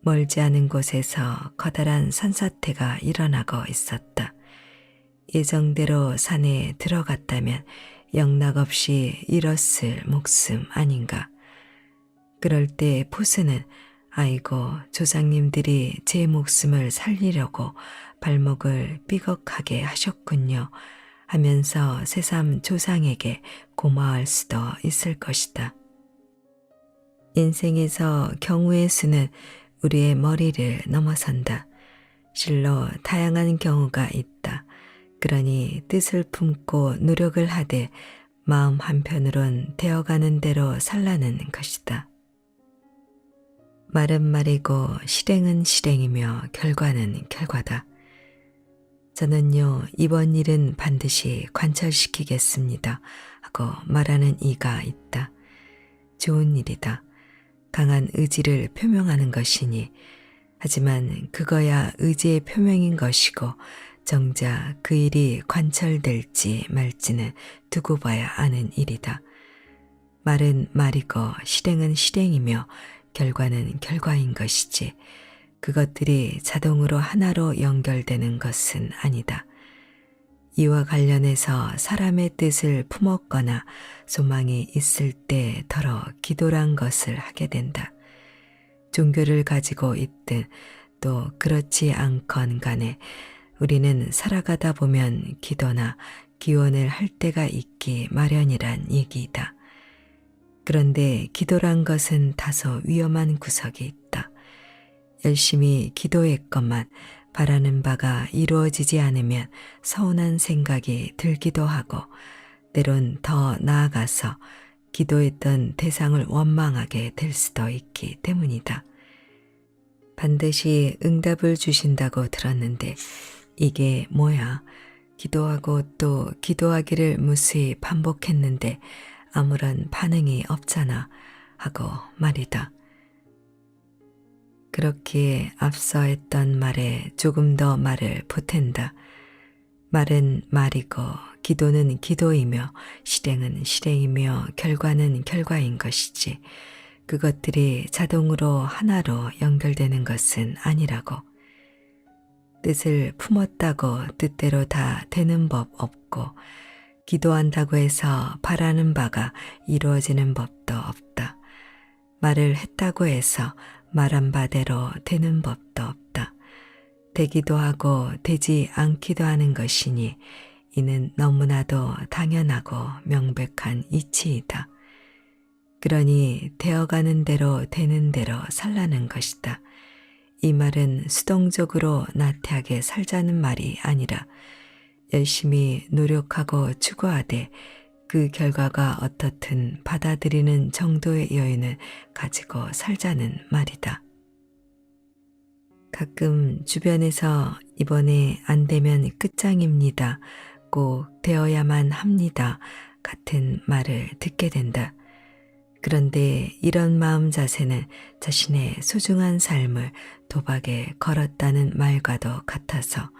멀지 않은 곳에서 커다란 산사태가 일어나고 있었다. 예정대로 산에 들어갔다면 영락없이 잃었을 목숨 아닌가. 그럴 때 포수는 아이고 조상님들이 제 목숨을 살리려고 발목을 삐걱하게 하셨군요 하면서 새삼 조상에게 고마워할 수도 있을 것이다. 인생에서 경우의 수는 우리의 머리를 넘어선다. 실로 다양한 경우가 있다. 그러니 뜻을 품고 노력을 하되 마음 한편으론 되어가는 대로 살라는 것이다. 말은 말이고 실행은 실행이며 결과는 결과다. 저는요 이번 일은 반드시 관철시키겠습니다 하고 말하는 이가 있다. 좋은 일이다. 강한 의지를 표명하는 것이니 하지만 그거야 의지의 표명인 것이고 정작 그 일이 관철될지 말지는 두고 봐야 아는 일이다. 말은 말이고 실행은 실행이며 결과는 결과인 것이지 그것들이 자동으로 하나로 연결되는 것은 아니다. 이와 관련해서 사람의 뜻을 품었거나 소망이 있을 때 더러 기도란 것을 하게 된다. 종교를 가지고 있든 또 그렇지 않건 간에 우리는 살아가다 보면 기도나 기원을 할 때가 있기 마련이란 얘기이다. 그런데 기도란 것은 다소 위험한 구석이 있다. 열심히 기도했건만 바라는 바가 이루어지지 않으면 서운한 생각이 들기도 하고 때론 더 나아가서 기도했던 대상을 원망하게 될 수도 있기 때문이다. 반드시 응답을 주신다고 들었는데 이게 뭐야? 기도하고 또 기도하기를 무수히 반복했는데 아무런 반응이 없잖아 하고 말이다. 그렇기에 앞서 했던 말에 조금 더 말을 보탠다. 말은 말이고 기도는 기도이며 실행은 실행이며 결과는 결과인 것이지 그것들이 자동으로 하나로 연결되는 것은 아니라고. 뜻을 품었다고 뜻대로 다 되는 법 없고 기도한다고 해서 바라는 바가 이루어지는 법도 없다. 말을 했다고 해서 말한 바대로 되는 법도 없다. 되기도 하고 되지 않기도 하는 것이니 이는 너무나도 당연하고 명백한 이치이다. 그러니 되어가는 대로 되는 대로 살라는 것이다. 이 말은 수동적으로 나태하게 살자는 말이 아니라 열심히 노력하고 추구하되 그 결과가 어떻든 받아들이는 정도의 여유는 가지고 살자는 말이다. 가끔 주변에서 이번에 안 되면 끝장입니다. 꼭 되어야만 합니다. 같은 말을 듣게 된다. 그런데 이런 마음 자세는 자신의 소중한 삶을 도박에 걸었다는 말과도 같아서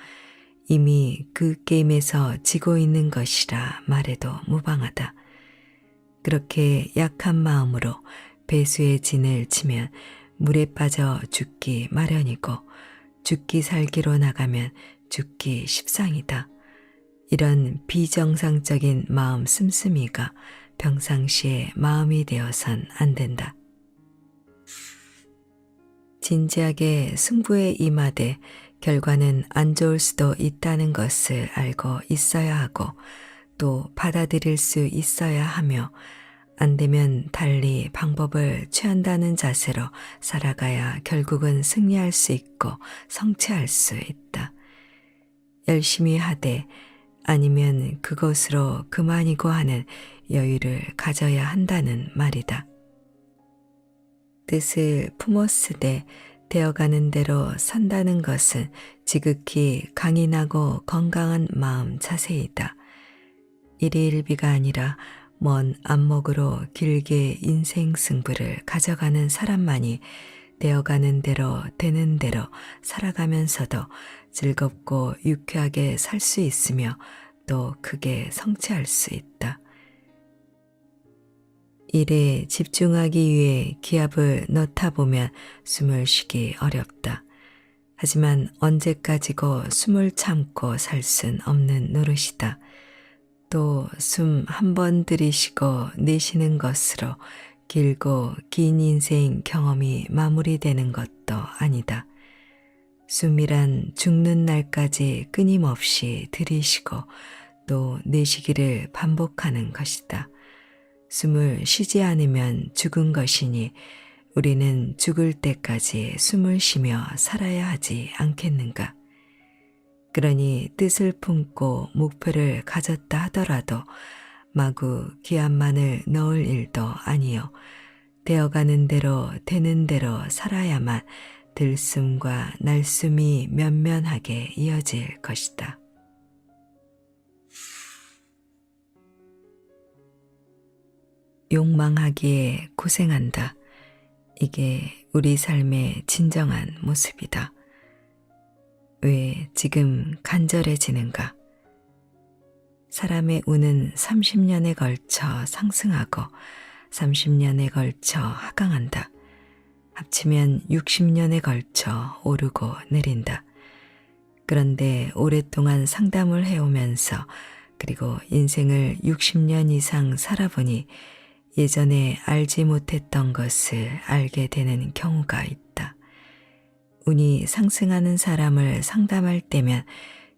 이미 그 게임에서 지고 있는 것이라 말해도 무방하다. 그렇게 약한 마음으로 배수의 진을 치면 물에 빠져 죽기 마련이고 죽기 살기로 나가면 죽기 십상이다. 이런 비정상적인 마음 씀씀이가 평상시에 마음이 되어선 안 된다. 진지하게 승부에 임하되 결과는 안 좋을 수도 있다는 것을 알고 있어야 하고 또 받아들일 수 있어야 하며 안 되면 달리 방법을 취한다는 자세로 살아가야 결국은 승리할 수 있고 성취할 수 있다. 열심히 하되 아니면 그것으로 그만이고 하는 여유를 가져야 한다는 말이다. 뜻을 품었으되 되어가는 대로 산다는 것은 지극히 강인하고 건강한 마음 자세이다. 일희일비가 아니라 먼 안목으로 길게 인생 승부를 가져가는 사람만이 되어가는 대로 되는 대로 살아가면서도 즐겁고 유쾌하게 살 수 있으며 또 크게 성취할 수 있다. 일에 집중하기 위해 기압을 넣다 보면 숨을 쉬기 어렵다. 하지만 언제까지고 숨을 참고 살 순 없는 노릇이다. 또 숨 한 번 들이쉬고 내쉬는 것으로 길고 긴 인생 경험이 마무리되는 것도 아니다. 숨이란 죽는 날까지 끊임없이 들이쉬고 또 내쉬기를 반복하는 것이다. 숨을 쉬지 않으면 죽은 것이니 우리는 죽을 때까지 숨을 쉬며 살아야 하지 않겠는가? 그러니 뜻을 품고 목표를 가졌다 하더라도 마구 기합만을 넣을 일도 아니요. 되어가는 대로 되는 대로 살아야만 들숨과 날숨이 면면하게 이어질 것이다. 욕망하기에 고생한다. 이게 우리 삶의 진정한 모습이다. 왜 지금 간절해지는가? 사람의 운은 30년에 걸쳐 상승하고 30년에 걸쳐 하강한다. 합치면 60년에 걸쳐 오르고 내린다. 그런데 오랫동안 상담을 해오면서 그리고 인생을 60년 이상 살아보니 예전에 알지 못했던 것을 알게 되는 경우가 있다. 운이 상승하는 사람을 상담할 때면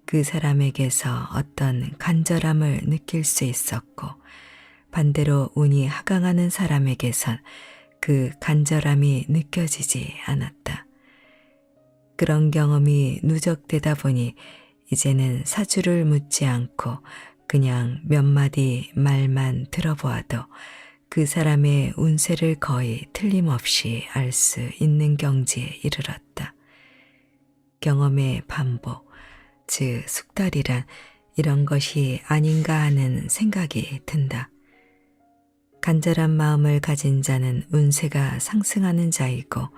그 사람에게서 어떤 간절함을 느낄 수 있었고 반대로 운이 하강하는 사람에게선 그 간절함이 느껴지지 않았다. 그런 경험이 누적되다 보니 이제는 사주를 묻지 않고 그냥 몇 마디 말만 들어보아도 그 사람의 운세를 거의 틀림없이 알 수 있는 경지에 이르렀다. 경험의 반복, 즉 숙달이란 이런 것이 아닌가 하는 생각이 든다. 간절한 마음을 가진 자는 운세가 상승하는 자이고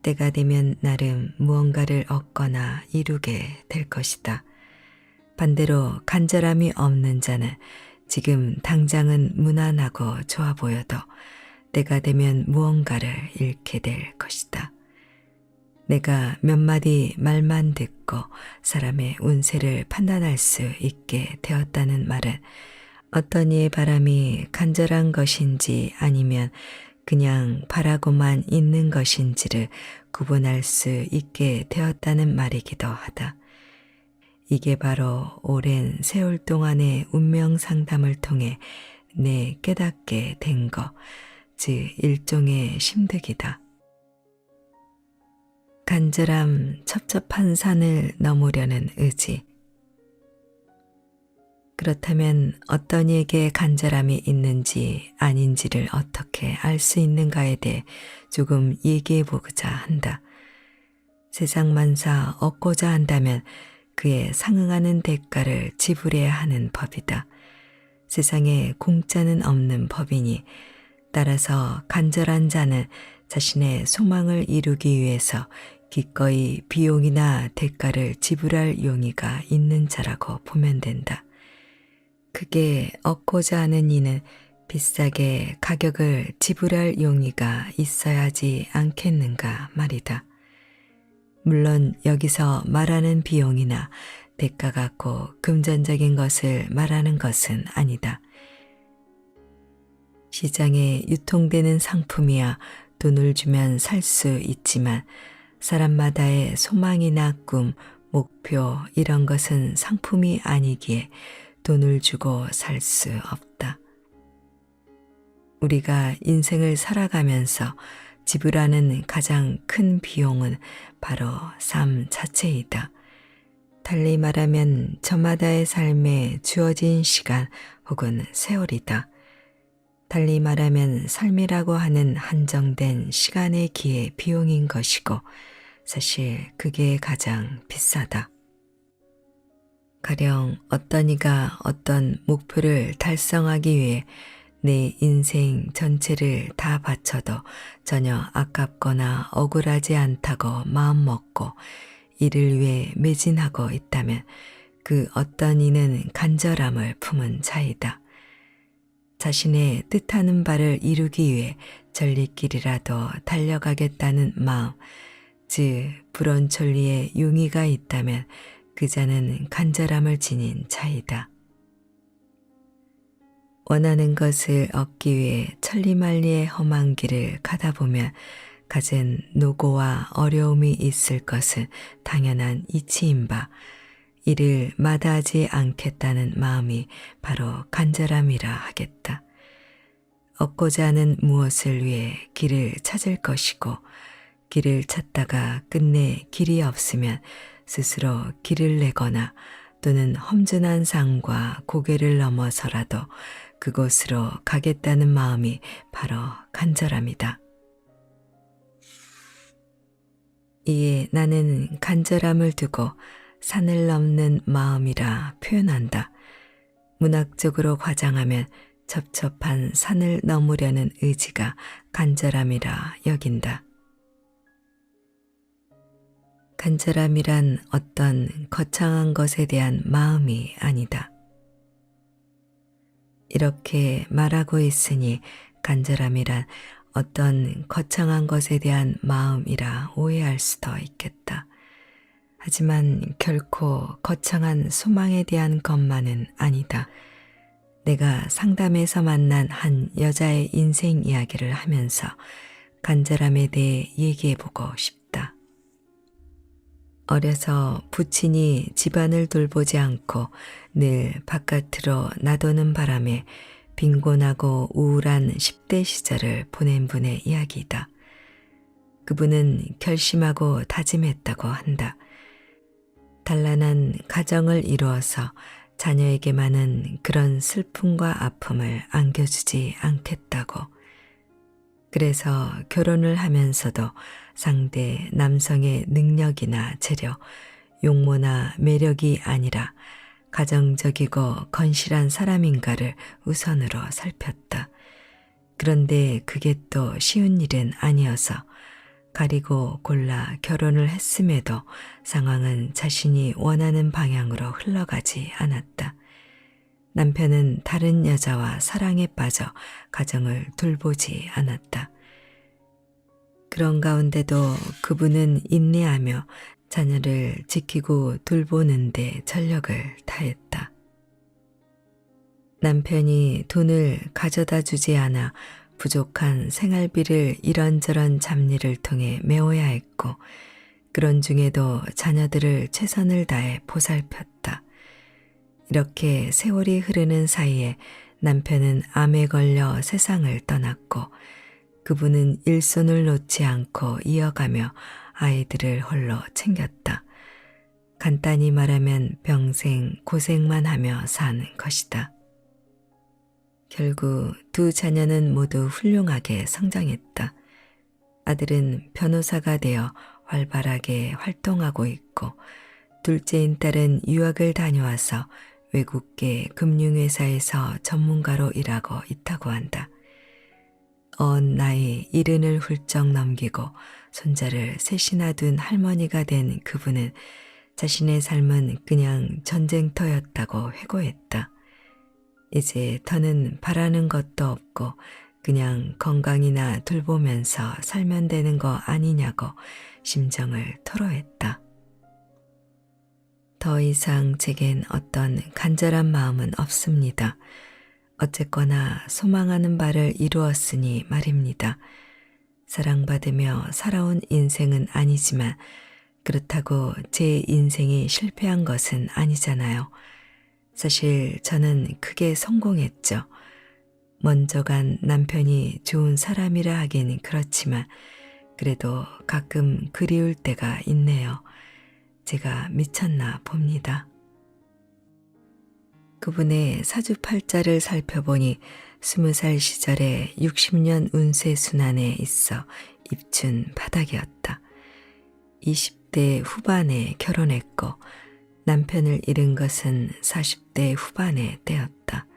때가 되면 나름 무언가를 얻거나 이루게 될 것이다. 반대로 간절함이 없는 자는 지금 당장은 무난하고 좋아 보여도 때가 되면 무언가를 잃게 될 것이다. 내가 몇 마디 말만 듣고 사람의 운세를 판단할 수 있게 되었다는 말은 어떤 이의 바람이 간절한 것인지 아니면 그냥 바라고만 있는 것인지를 구분할 수 있게 되었다는 말이기도 하다. 이게 바로 오랜 세월 동안의 운명 상담을 통해 내 깨닫게 된 것, 즉 일종의 심득이다. 간절함, 첩첩한 산을 넘으려는 의지. 그렇다면 어떤 이에게 간절함이 있는지 아닌지를 어떻게 알 수 있는가에 대해 조금 얘기해 보고자 한다. 세상 만사 얻고자 한다면 그에 상응하는 대가를 지불해야 하는 법이다. 세상에 공짜는 없는 법이니 따라서 간절한 자는 자신의 소망을 이루기 위해서 기꺼이 비용이나 대가를 지불할 용의가 있는 자라고 보면 된다. 크게 얻고자 하는 이는 비싸게 가격을 지불할 용의가 있어야지 않겠는가 말이다. 물론 여기서 말하는 비용이나 대가 같고 금전적인 것을 말하는 것은 아니다. 시장에 유통되는 상품이야 돈을 주면 살 수 있지만 사람마다의 소망이나 꿈, 목표 이런 것은 상품이 아니기에 돈을 주고 살 수 없다. 우리가 인생을 살아가면서 지불하는 가장 큰 비용은 바로 삶 자체이다. 달리 말하면 저마다의 삶에 주어진 시간 혹은 세월이다. 달리 말하면 삶이라고 하는 한정된 시간의 기회 비용인 것이고 사실 그게 가장 비싸다. 가령 어떤 이가 어떤 목표를 달성하기 위해 내 인생 전체를 다 바쳐도 전혀 아깝거나 억울하지 않다고 마음먹고 이를 위해 매진하고 있다면 그 어떤 이는 간절함을 품은 자이다. 자신의 뜻하는 바를 이루기 위해 전리길이라도 달려가겠다는 마음, 즉 불원천리에 용의가 있다면 그 자는 간절함을 지닌 자이다. 원하는 것을 얻기 위해 천리만리의 험한 길을 가다 보면 갖은 노고와 어려움이 있을 것은 당연한 이치인 바, 이를 마다하지 않겠다는 마음이 바로 간절함이라 하겠다. 얻고자 하는 무엇을 위해 길을 찾을 것이고 길을 찾다가 끝내 길이 없으면 스스로 길을 내거나 또는 험준한 산과 고개를 넘어서라도 그곳으로 가겠다는 마음이 바로 간절함이다. 이에 나는 간절함을 두고 산을 넘는 마음이라 표현한다. 문학적으로 과장하면 첩첩한 산을 넘으려는 의지가 간절함이라 여긴다. 간절함이란 어떤 거창한 것에 대한 마음이 아니다. 이렇게 말하고 있으니 간절함이란 어떤 거창한 것에 대한 마음이라 오해할 수도 있겠다. 하지만 결코 거창한 소망에 대한 것만은 아니다. 내가 상담에서 만난 한 여자의 인생 이야기를 하면서 간절함에 대해 얘기해보고 싶다. 어려서 부친이 집안을 돌보지 않고 늘 바깥으로 나도는 바람에 빈곤하고 우울한 10대 시절을 보낸 분의 이야기이다. 그분은 결심하고 다짐했다고 한다. 단란한 가정을 이루어서 자녀에게만은 그런 슬픔과 아픔을 안겨주지 않겠다고. 그래서 결혼을 하면서도 상대 남성의 능력이나 재력, 용모나 매력이 아니라 가정적이고 건실한 사람인가를 우선으로 살폈다. 그런데 그게 또 쉬운 일은 아니어서 가리고 골라 결혼을 했음에도 상황은 자신이 원하는 방향으로 흘러가지 않았다. 남편은 다른 여자와 사랑에 빠져 가정을 돌보지 않았다. 그런 가운데도 그분은 인내하며 자녀를 지키고 돌보는데 전력을 다했다. 남편이 돈을 가져다 주지 않아 부족한 생활비를 이런저런 잡일을 통해 메워야 했고, 그런 중에도 자녀들을 최선을 다해 보살폈다. 이렇게 세월이 흐르는 사이에 남편은 암에 걸려 세상을 떠났고, 그분은 일손을 놓지 않고 이어가며 아이들을 홀로 챙겼다. 간단히 말하면 평생 고생만 하며 사는 것이다. 결국 두 자녀는 모두 훌륭하게 성장했다. 아들은 변호사가 되어 활발하게 활동하고 있고, 둘째인 딸은 유학을 다녀와서 외국계 금융회사에서 전문가로 일하고 있다고 한다. 나이 70을 훌쩍 넘기고 손자를 셋이나 둔 할머니가 된 그분은 자신의 삶은 그냥 전쟁터였다고 회고했다. 이제 더는 바라는 것도 없고 그냥 건강이나 돌보면서 살면 되는 거 아니냐고 심정을 토로했다. 더 이상 제겐 어떤 간절한 마음은 없습니다. 어쨌거나 소망하는 바를 이루었으니 말입니다. 사랑받으며 살아온 인생은 아니지만 그렇다고 제 인생이 실패한 것은 아니잖아요. 사실 저는 크게 성공했죠. 먼저 간 남편이 좋은 사람이라 하긴 그렇지만 그래도 가끔 그리울 때가 있네요. 제가 미쳤나 봅니다. 그분의 사주팔자를 살펴보니 20살 시절에 60년 운세 순환에 있어 입춘 바닥이었다. 20대 후반에 결혼했고 남편을 잃은 것은 40대 후반의 때였다.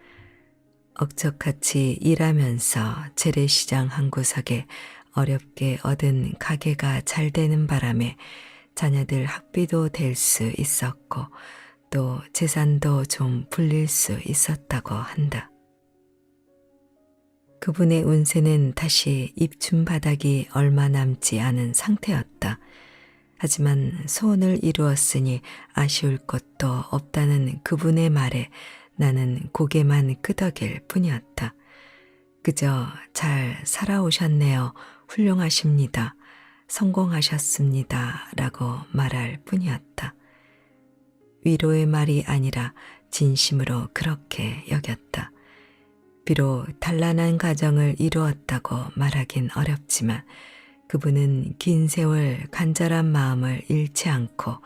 억척같이 일하면서 재래시장 한 구석에 어렵게 얻은 가게가 잘 되는 바람에 자녀들 학비도 될 수 있었고 또 재산도 좀 불릴 수 있었다고 한다. 그분의 운세는 다시 입춘 바닥이 얼마 남지 않은 상태였다. 하지만 소원을 이루었으니 아쉬울 것도 없다는 그분의 말에 나는 고개만 끄덕일 뿐이었다. 그저 잘 살아오셨네요. 훌륭하십니다. 성공하셨습니다. 라고 말할 뿐이었다. 위로의 말이 아니라 진심으로 그렇게 여겼다. 비록 단란한 가정을 이루었다고 말하긴 어렵지만 그분은 긴 세월 간절한 마음을 잃지 않고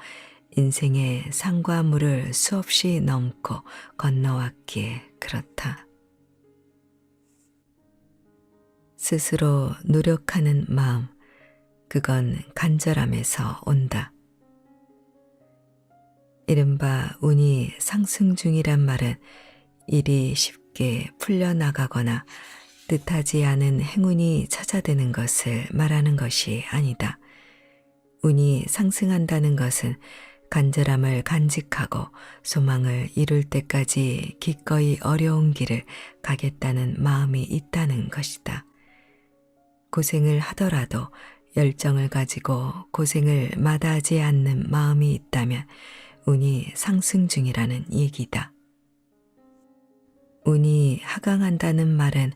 인생의 산과 물을 수없이 넘고 건너왔기에 그렇다. 스스로 노력하는 마음, 그건 간절함에서 온다. 이른바 운이 상승 중이란 말은 일이 쉽게 풀려나가거나 뜻하지 않은 행운이 찾아드는 것을 말하는 것이 아니다. 운이 상승한다는 것은 간절함을 간직하고 소망을 이룰 때까지 기꺼이 어려운 길을 가겠다는 마음이 있다는 것이다. 고생을 하더라도 열정을 가지고 고생을 마다하지 않는 마음이 있다면 운이 상승 중이라는 얘기다. 운이 하강한다는 말은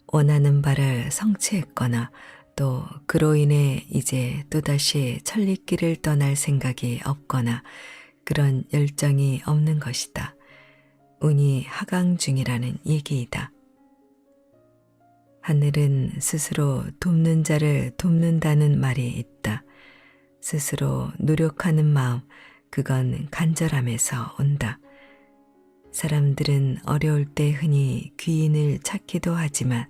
원하는 바를 성취했거나 또 그로 인해 이제 또다시 천리길을 떠날 생각이 없거나 그런 열정이 없는 것이다. 운이 하강 중이라는 얘기이다. 하늘은 스스로 돕는 자를 돕는다는 말이 있다. 스스로 노력하는 마음, 그건 간절함에서 온다. 사람들은 어려울 때 흔히 귀인을 찾기도 하지만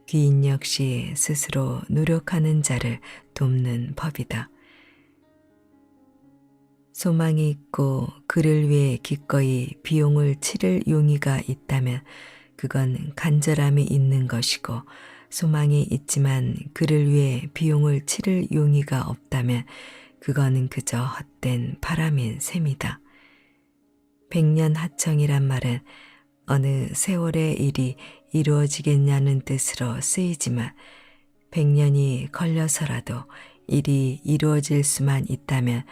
귀인 역시 스스로 노력하는 자를 돕는 법이다. 소망이 있고 그를 위해 기꺼이 비용을 치를 용의가 있다면 그건 간절함이 있는 것이고, 소망이 있지만 그를 위해 비용을 치를 용의가 없다면 그거는 그저 헛된 바람인 셈이다. 백년하청이란 말은 어느 세월의 일이 이루어지겠냐는 뜻으로 쓰이지만, 100년이 걸려서라도 일이 이루어질 수만 있다면,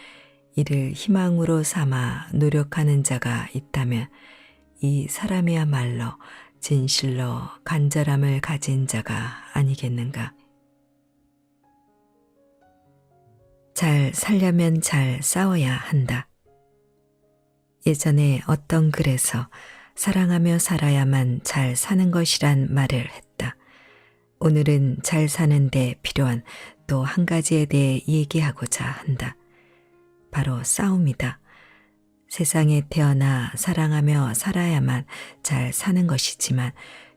이를 희망으로 삼아 노력하는 자가 있다면 이 사람이야말로 진실로 간절함을 가진 자가 아니겠는가. 잘 살려면 잘 싸워야 한다. 예전에 어떤 글에서 사랑하며 살아야만 잘 사는 것이란 말을 했다. 오늘은 잘 사는데 필요한 또 한 가지에 대해 얘기하고자 한다. 바로 싸움이다. 세상에 태어나 사랑하며 살아야만 잘 사는 것이지만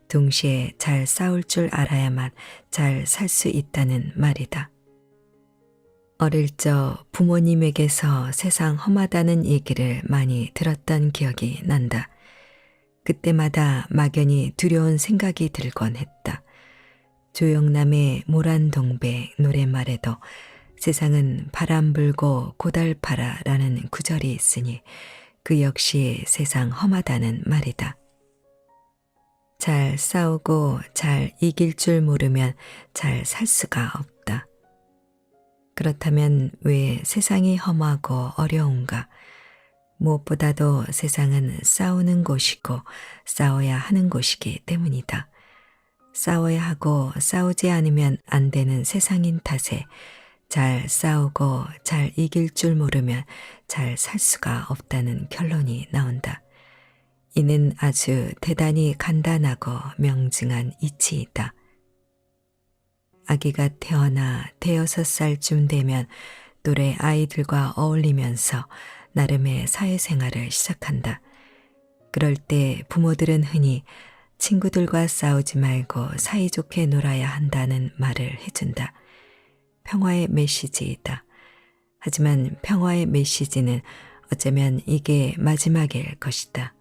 동시에 잘 싸울 줄 알아야만 잘 살 수 있다는 말이다. 어릴 적 부모님에게서 세상 험하다는 얘기를 많이 들었던 기억이 난다. 그때마다 막연히 두려운 생각이 들곤 했다. 조영남의 모란동백 노랫말에도 세상은 바람 불고 고달파라 라는 구절이 있으니 그 역시 세상 험하다는 말이다. 잘 싸우고 잘 이길 줄 모르면 잘 살 수가 없다. 그렇다면 왜 세상이 험하고 어려운가? 무엇보다도 세상은 싸우는 곳이고 싸워야 하는 곳이기 때문이다. 싸워야 하고 싸우지 않으면 안 되는 세상인 탓에 잘 싸우고 잘 이길 줄 모르면 잘 살 수가 없다는 결론이 나온다. 이는 아주 대단히 간단하고 명징한 이치이다. 아기가 태어나 5~6살쯤 되면 또래 아이들과 어울리면서 나름의 사회생활을 시작한다. 그럴 때 부모들은 흔히 친구들과 싸우지 말고 사이좋게 놀아야 한다는 말을 해준다. 평화의 메시지이다. 하지만 평화의 메시지는 어쩌면 이게 마지막일 것이다.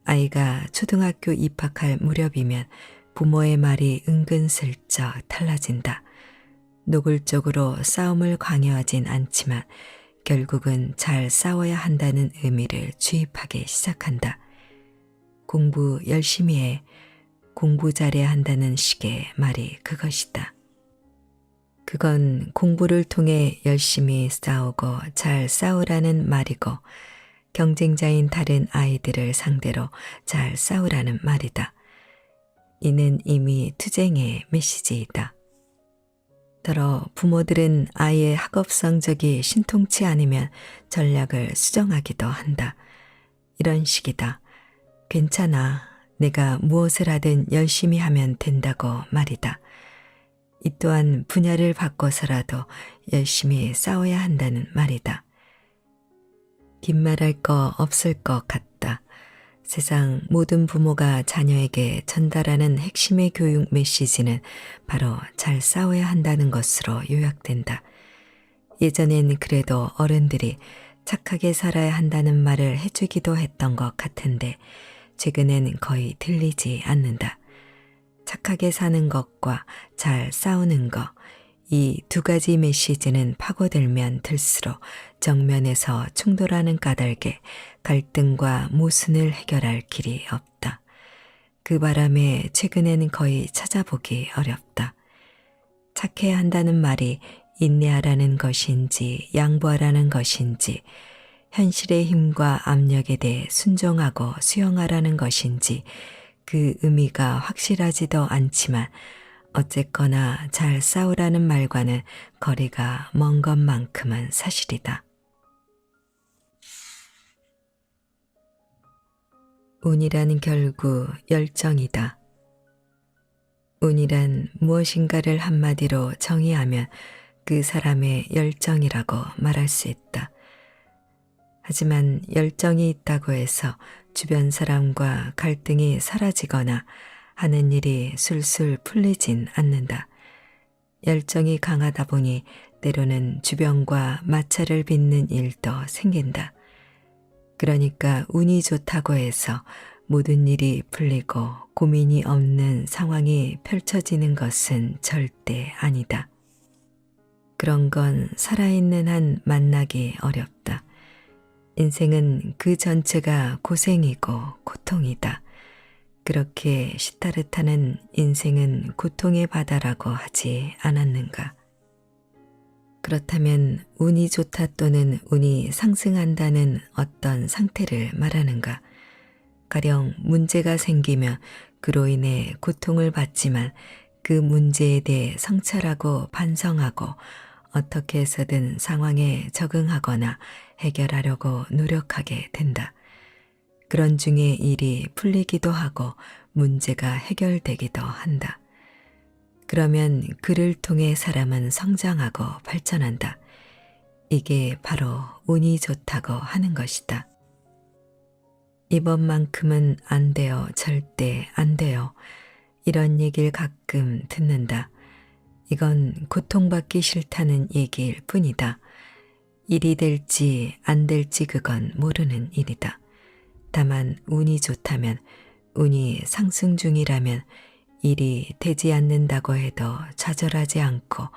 아이가 초등학교 입학할 무렵이면 부모의 말이 은근슬쩍 달라진다. 노골적으로 싸움을 강요하진 않지만 결국은 잘 싸워야 한다는 의미를 주입하기 시작한다. 공부 열심히 해, 공부 잘해야 한다는 식의 말이 그것이다. 그건 공부를 통해 열심히 싸우고 잘 싸우라는 말이고, 경쟁자인 다른 아이들을 상대로 잘 싸우라는 말이다. 이는 이미 투쟁의 메시지이다. 더러 부모들은 아이의 학업 성적이 신통치 않으면 전략을 수정하기도 한다. 이런 식이다. 괜찮아. 내가 무엇을 하든 열심히 하면 된다고 말이다. 이 또한 분야를 바꿔서라도 열심히 싸워야 한다는 말이다. 긴 말할 거 없을 것 같다. 세상 모든 부모가 자녀에게 전달하는 핵심의 교육 메시지는 바로 잘 싸워야 한다는 것으로 요약된다. 예전엔 그래도 어른들이 착하게 살아야 한다는 말을 해주기도 했던 것 같은데 최근엔 거의 들리지 않는다. 착하게 사는 것과 잘 싸우는 것, 이 두 가지 메시지는 파고들면 들수록 정면에서 충돌하는 까닭에 갈등과 모순을 해결할 길이 없다. 그 바람에 최근에는 거의 찾아보기 어렵다. 착해야 한다는 말이 인내하라는 것인지 양보하라는 것인지, 현실의 힘과 압력에 대해 순종하고 수용하라는 것인지 그 의미가 확실하지도 않지만 어쨌거나 잘 싸우라는 말과는 거리가 먼 것만큼은 사실이다. 운이란 결국 열정이다. 운이란 무엇인가를 한마디로 정의하면 그 사람의 열정이라고 말할 수 있다. 하지만 열정이 있다고 해서 주변 사람과 갈등이 사라지거나 하는 일이 술술 풀리진 않는다. 열정이 강하다 보니 때로는 주변과 마찰을 빚는 일도 생긴다. 그러니까 운이 좋다고 해서 모든 일이 풀리고 고민이 없는 상황이 펼쳐지는 것은 절대 아니다. 그런 건 살아있는 한 만나기 어렵다. 인생은 그 전체가 고생이고 고통이다. 그렇게 시타르타는 인생은 고통의 바다라고 하지 않았는가? 그렇다면 운이 좋다 또는 운이 상승한다는 어떤 상태를 말하는가? 가령 문제가 생기면 그로 인해 고통을 받지만 그 문제에 대해 성찰하고 반성하고 어떻게 해서든 상황에 적응하거나 해결하려고 노력하게 된다. 그런 중에 일이 풀리기도 하고 문제가 해결되기도 한다. 그러면 그를 통해 사람은 성장하고 발전한다. 이게 바로 운이 좋다고 하는 것이다. 이번만큼은 안 돼요. 절대 안 돼요. 이런 얘기를 가끔 듣는다. 이건 고통받기 싫다는 얘기일 뿐이다. 일이 될지 안 될지 그건 모르는 일이다. 다만 운이 좋다면, 운이 상승 중이라면 일이 되지 않는다고 해도 좌절하지 않고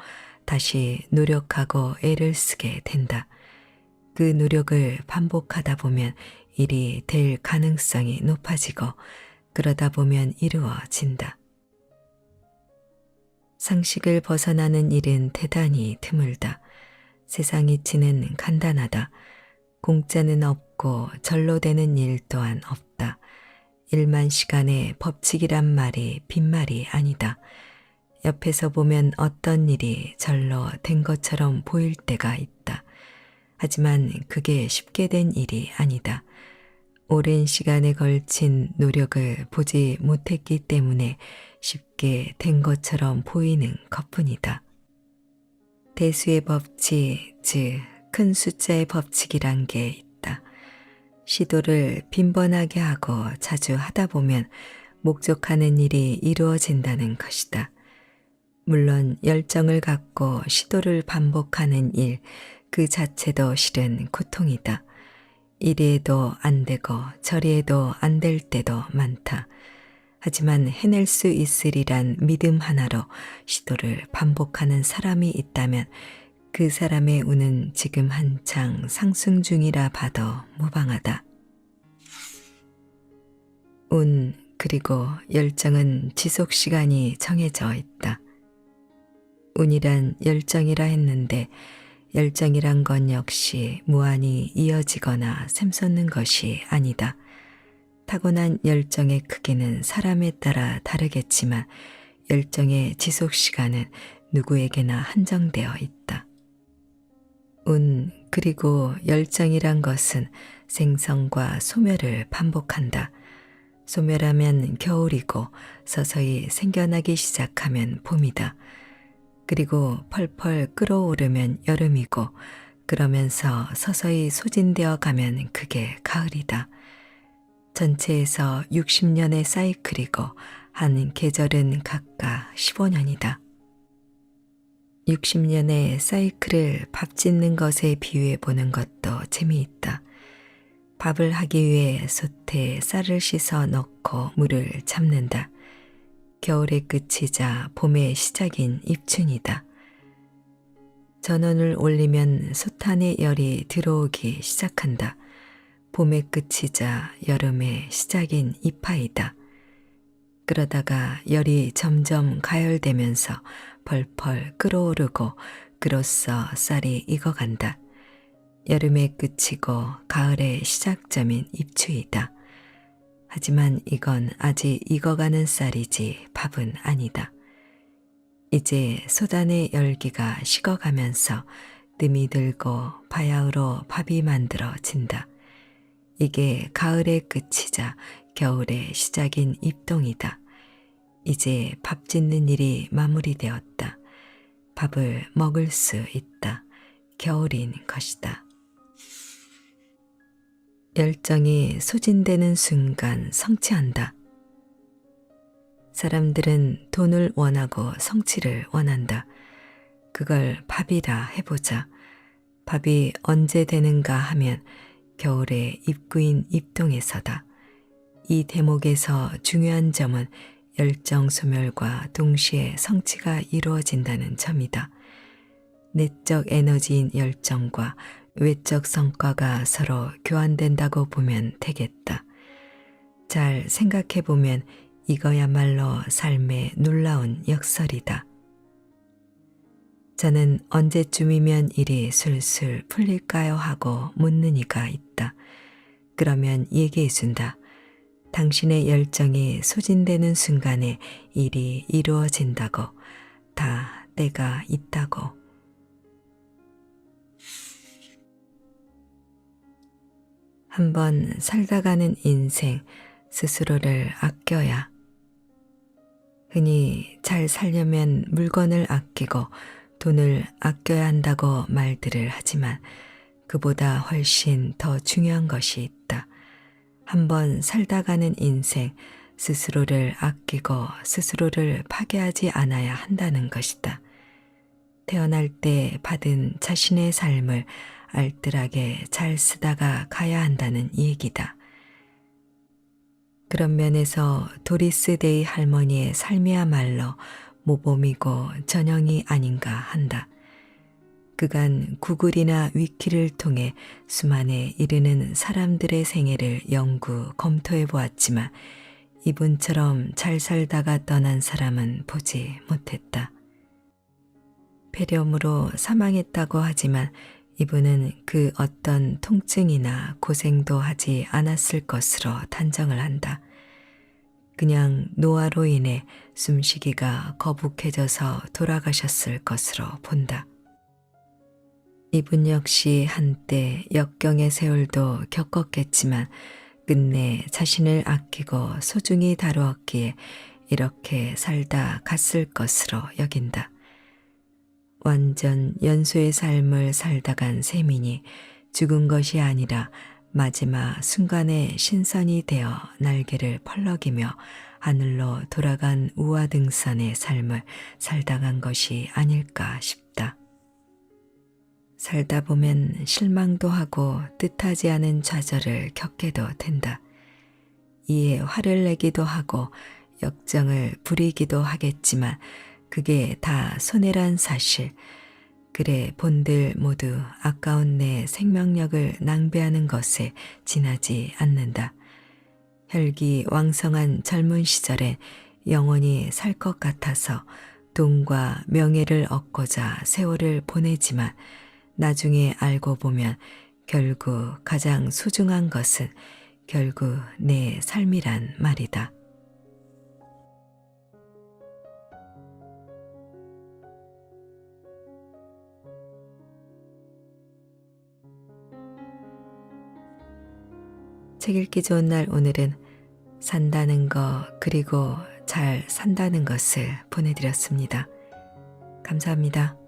다시 노력하고 애를 쓰게 된다. 그 노력을 반복하다 보면 일이 될 가능성이 높아지고 그러다 보면 이루어진다. 상식을 벗어나는 일은 대단히 드물다. 세상 이치는 간단하다. 공짜는 없고 절로 되는 일 또한 없다. 일만 시간의 법칙이란 말이 빈말이 아니다. 옆에서 보면 어떤 일이 절로 된 것처럼 보일 때가 있다. 하지만 그게 쉽게 된 일이 아니다. 오랜 시간에 걸친 노력을 보지 못했기 때문에 쉽게 된 것처럼 보이는 것뿐이다. 대수의 법칙, 즉 큰 숫자의 법칙이란 게 있다. 시도를 빈번하게 하고 자주 하다 보면 목적하는 일이 이루어진다는 것이다. 물론 열정을 갖고 시도를 반복하는 일, 그 자체도 실은 고통이다. 이리 해도 안 되고 저리 해도 안 될 때도 많다. 하지만 해낼 수 있으리란 믿음 하나로 시도를 반복하는 사람이 있다면 그 사람의 운은 지금 한창 상승 중이라 봐도 무방하다. 운 그리고 열정은 지속 시간이 정해져 있다. 운이란 열정이라 했는데 열정이란 건 역시 무한히 이어지거나 샘솟는 것이 아니다. 타고난 열정의 크기는 사람에 따라 다르겠지만 열정의 지속 시간은 누구에게나 한정되어 있다. 운 그리고 열정이란 것은 생성과 소멸을 반복한다. 소멸하면 겨울이고 서서히 생겨나기 시작하면 봄이다. 그리고 펄펄 끓어오르면 여름이고 그러면서 서서히 소진되어 가면 그게 가을이다. 전체에서 60년의 사이클이고 한 계절은 각각 15년이다. 60년의 사이클을 밥 짓는 것에 비유해 보는 것도 재미있다. 밥을 하기 위해 솥에 쌀을 씻어 넣고 물을 잡는다. 겨울의 끝이자 봄의 시작인 입춘이다. 전원을 올리면 솥 안에 열이 들어오기 시작한다. 봄의 끝이자 여름의 시작인 입하이다. 그러다가 열이 점점 가열되면서 펄펄 끓어오르고 그로써 쌀이 익어간다. 여름의 끝이고 가을의 시작점인 입추이다. 하지만 이건 아직 익어가는 쌀이지 밥은 아니다. 이제 솥 안의 열기가 식어가면서 뜸이 들고 바야흐로 밥이 만들어진다. 이게 가을의 끝이자 겨울의 시작인 입동이다. 이제 밥 짓는 일이 마무리되었다. 밥을 먹을 수 있다. 겨울인 것이다. 열정이 소진되는 순간 성취한다. 사람들은 돈을 원하고 성취를 원한다. 그걸 밥이라 해보자. 밥이 언제 되는가 하면 겨울의 입구인 입동에서다. 이 대목에서 중요한 점은 열정 소멸과 동시에 성취가 이루어진다는 점이다. 내적 에너지인 열정과 외적 성과가 서로 교환된다고 보면 되겠다. 잘 생각해 보면 이거야말로 삶의 놀라운 역설이다. 저는 언제쯤이면 일이 술술 풀릴까요 하고 묻는 이가 있다. 그러면 얘기해 준다. 당신의 열정이 소진되는 순간에 일이 이루어진다고, 다 때가 있다고. 한번 살다가는 인생 스스로를 아껴야. 흔히 잘 살려면 물건을 아끼고 돈을 아껴야 한다고 말들을 하지만 그보다 훨씬 더 중요한 것이 있다. 한번 살다가는 인생 스스로를 아끼고 스스로를 파괴하지 않아야 한다는 것이다. 태어날 때 받은 자신의 삶을 알뜰하게 잘 쓰다가 가야 한다는 얘기다. 그런 면에서 도리스 데이 할머니의 삶이야말로 모범이고 전형이 아닌가 한다. 그간 구글이나 위키를 통해 수만에 이르는 사람들의 생애를 연구, 검토해 보았지만 이분처럼 잘 살다가 떠난 사람은 보지 못했다. 폐렴으로 사망했다고 하지만 이분은 그 어떤 통증이나 고생도 하지 않았을 것으로 단정을 한다. 그냥 노화로 인해 숨쉬기가 거북해져서 돌아가셨을 것으로 본다. 이분 역시 한때 역경의 세월도 겪었겠지만 끝내 자신을 아끼고 소중히 다루었기에 이렇게 살다 갔을 것으로 여긴다. 완전 연소의 삶을 살다 간 셈이니 죽은 것이 아니라 마지막 순간에 신선이 되어 날개를 펄럭이며 하늘로 돌아간 우화등산의 삶을 살다 간 것이 아닐까 싶다. 살다 보면 실망도 하고 뜻하지 않은 좌절을 겪게도 된다. 이에 화를 내기도 하고 역정을 부리기도 하겠지만 그게 다 손해란 사실. 그래 본들 모두 아까운 내 생명력을 낭비하는 것에 지나지 않는다. 혈기 왕성한 젊은 시절에 영원히 살 것 같아서 돈과 명예를 얻고자 세월을 보내지만 나중에 알고 보면 결국 가장 소중한 것은 결국 내 삶이란 말이다. 책 읽기 좋은 날 오늘은 산다는 거 그리고 잘 산다는 것을 보내드렸습니다. 감사합니다.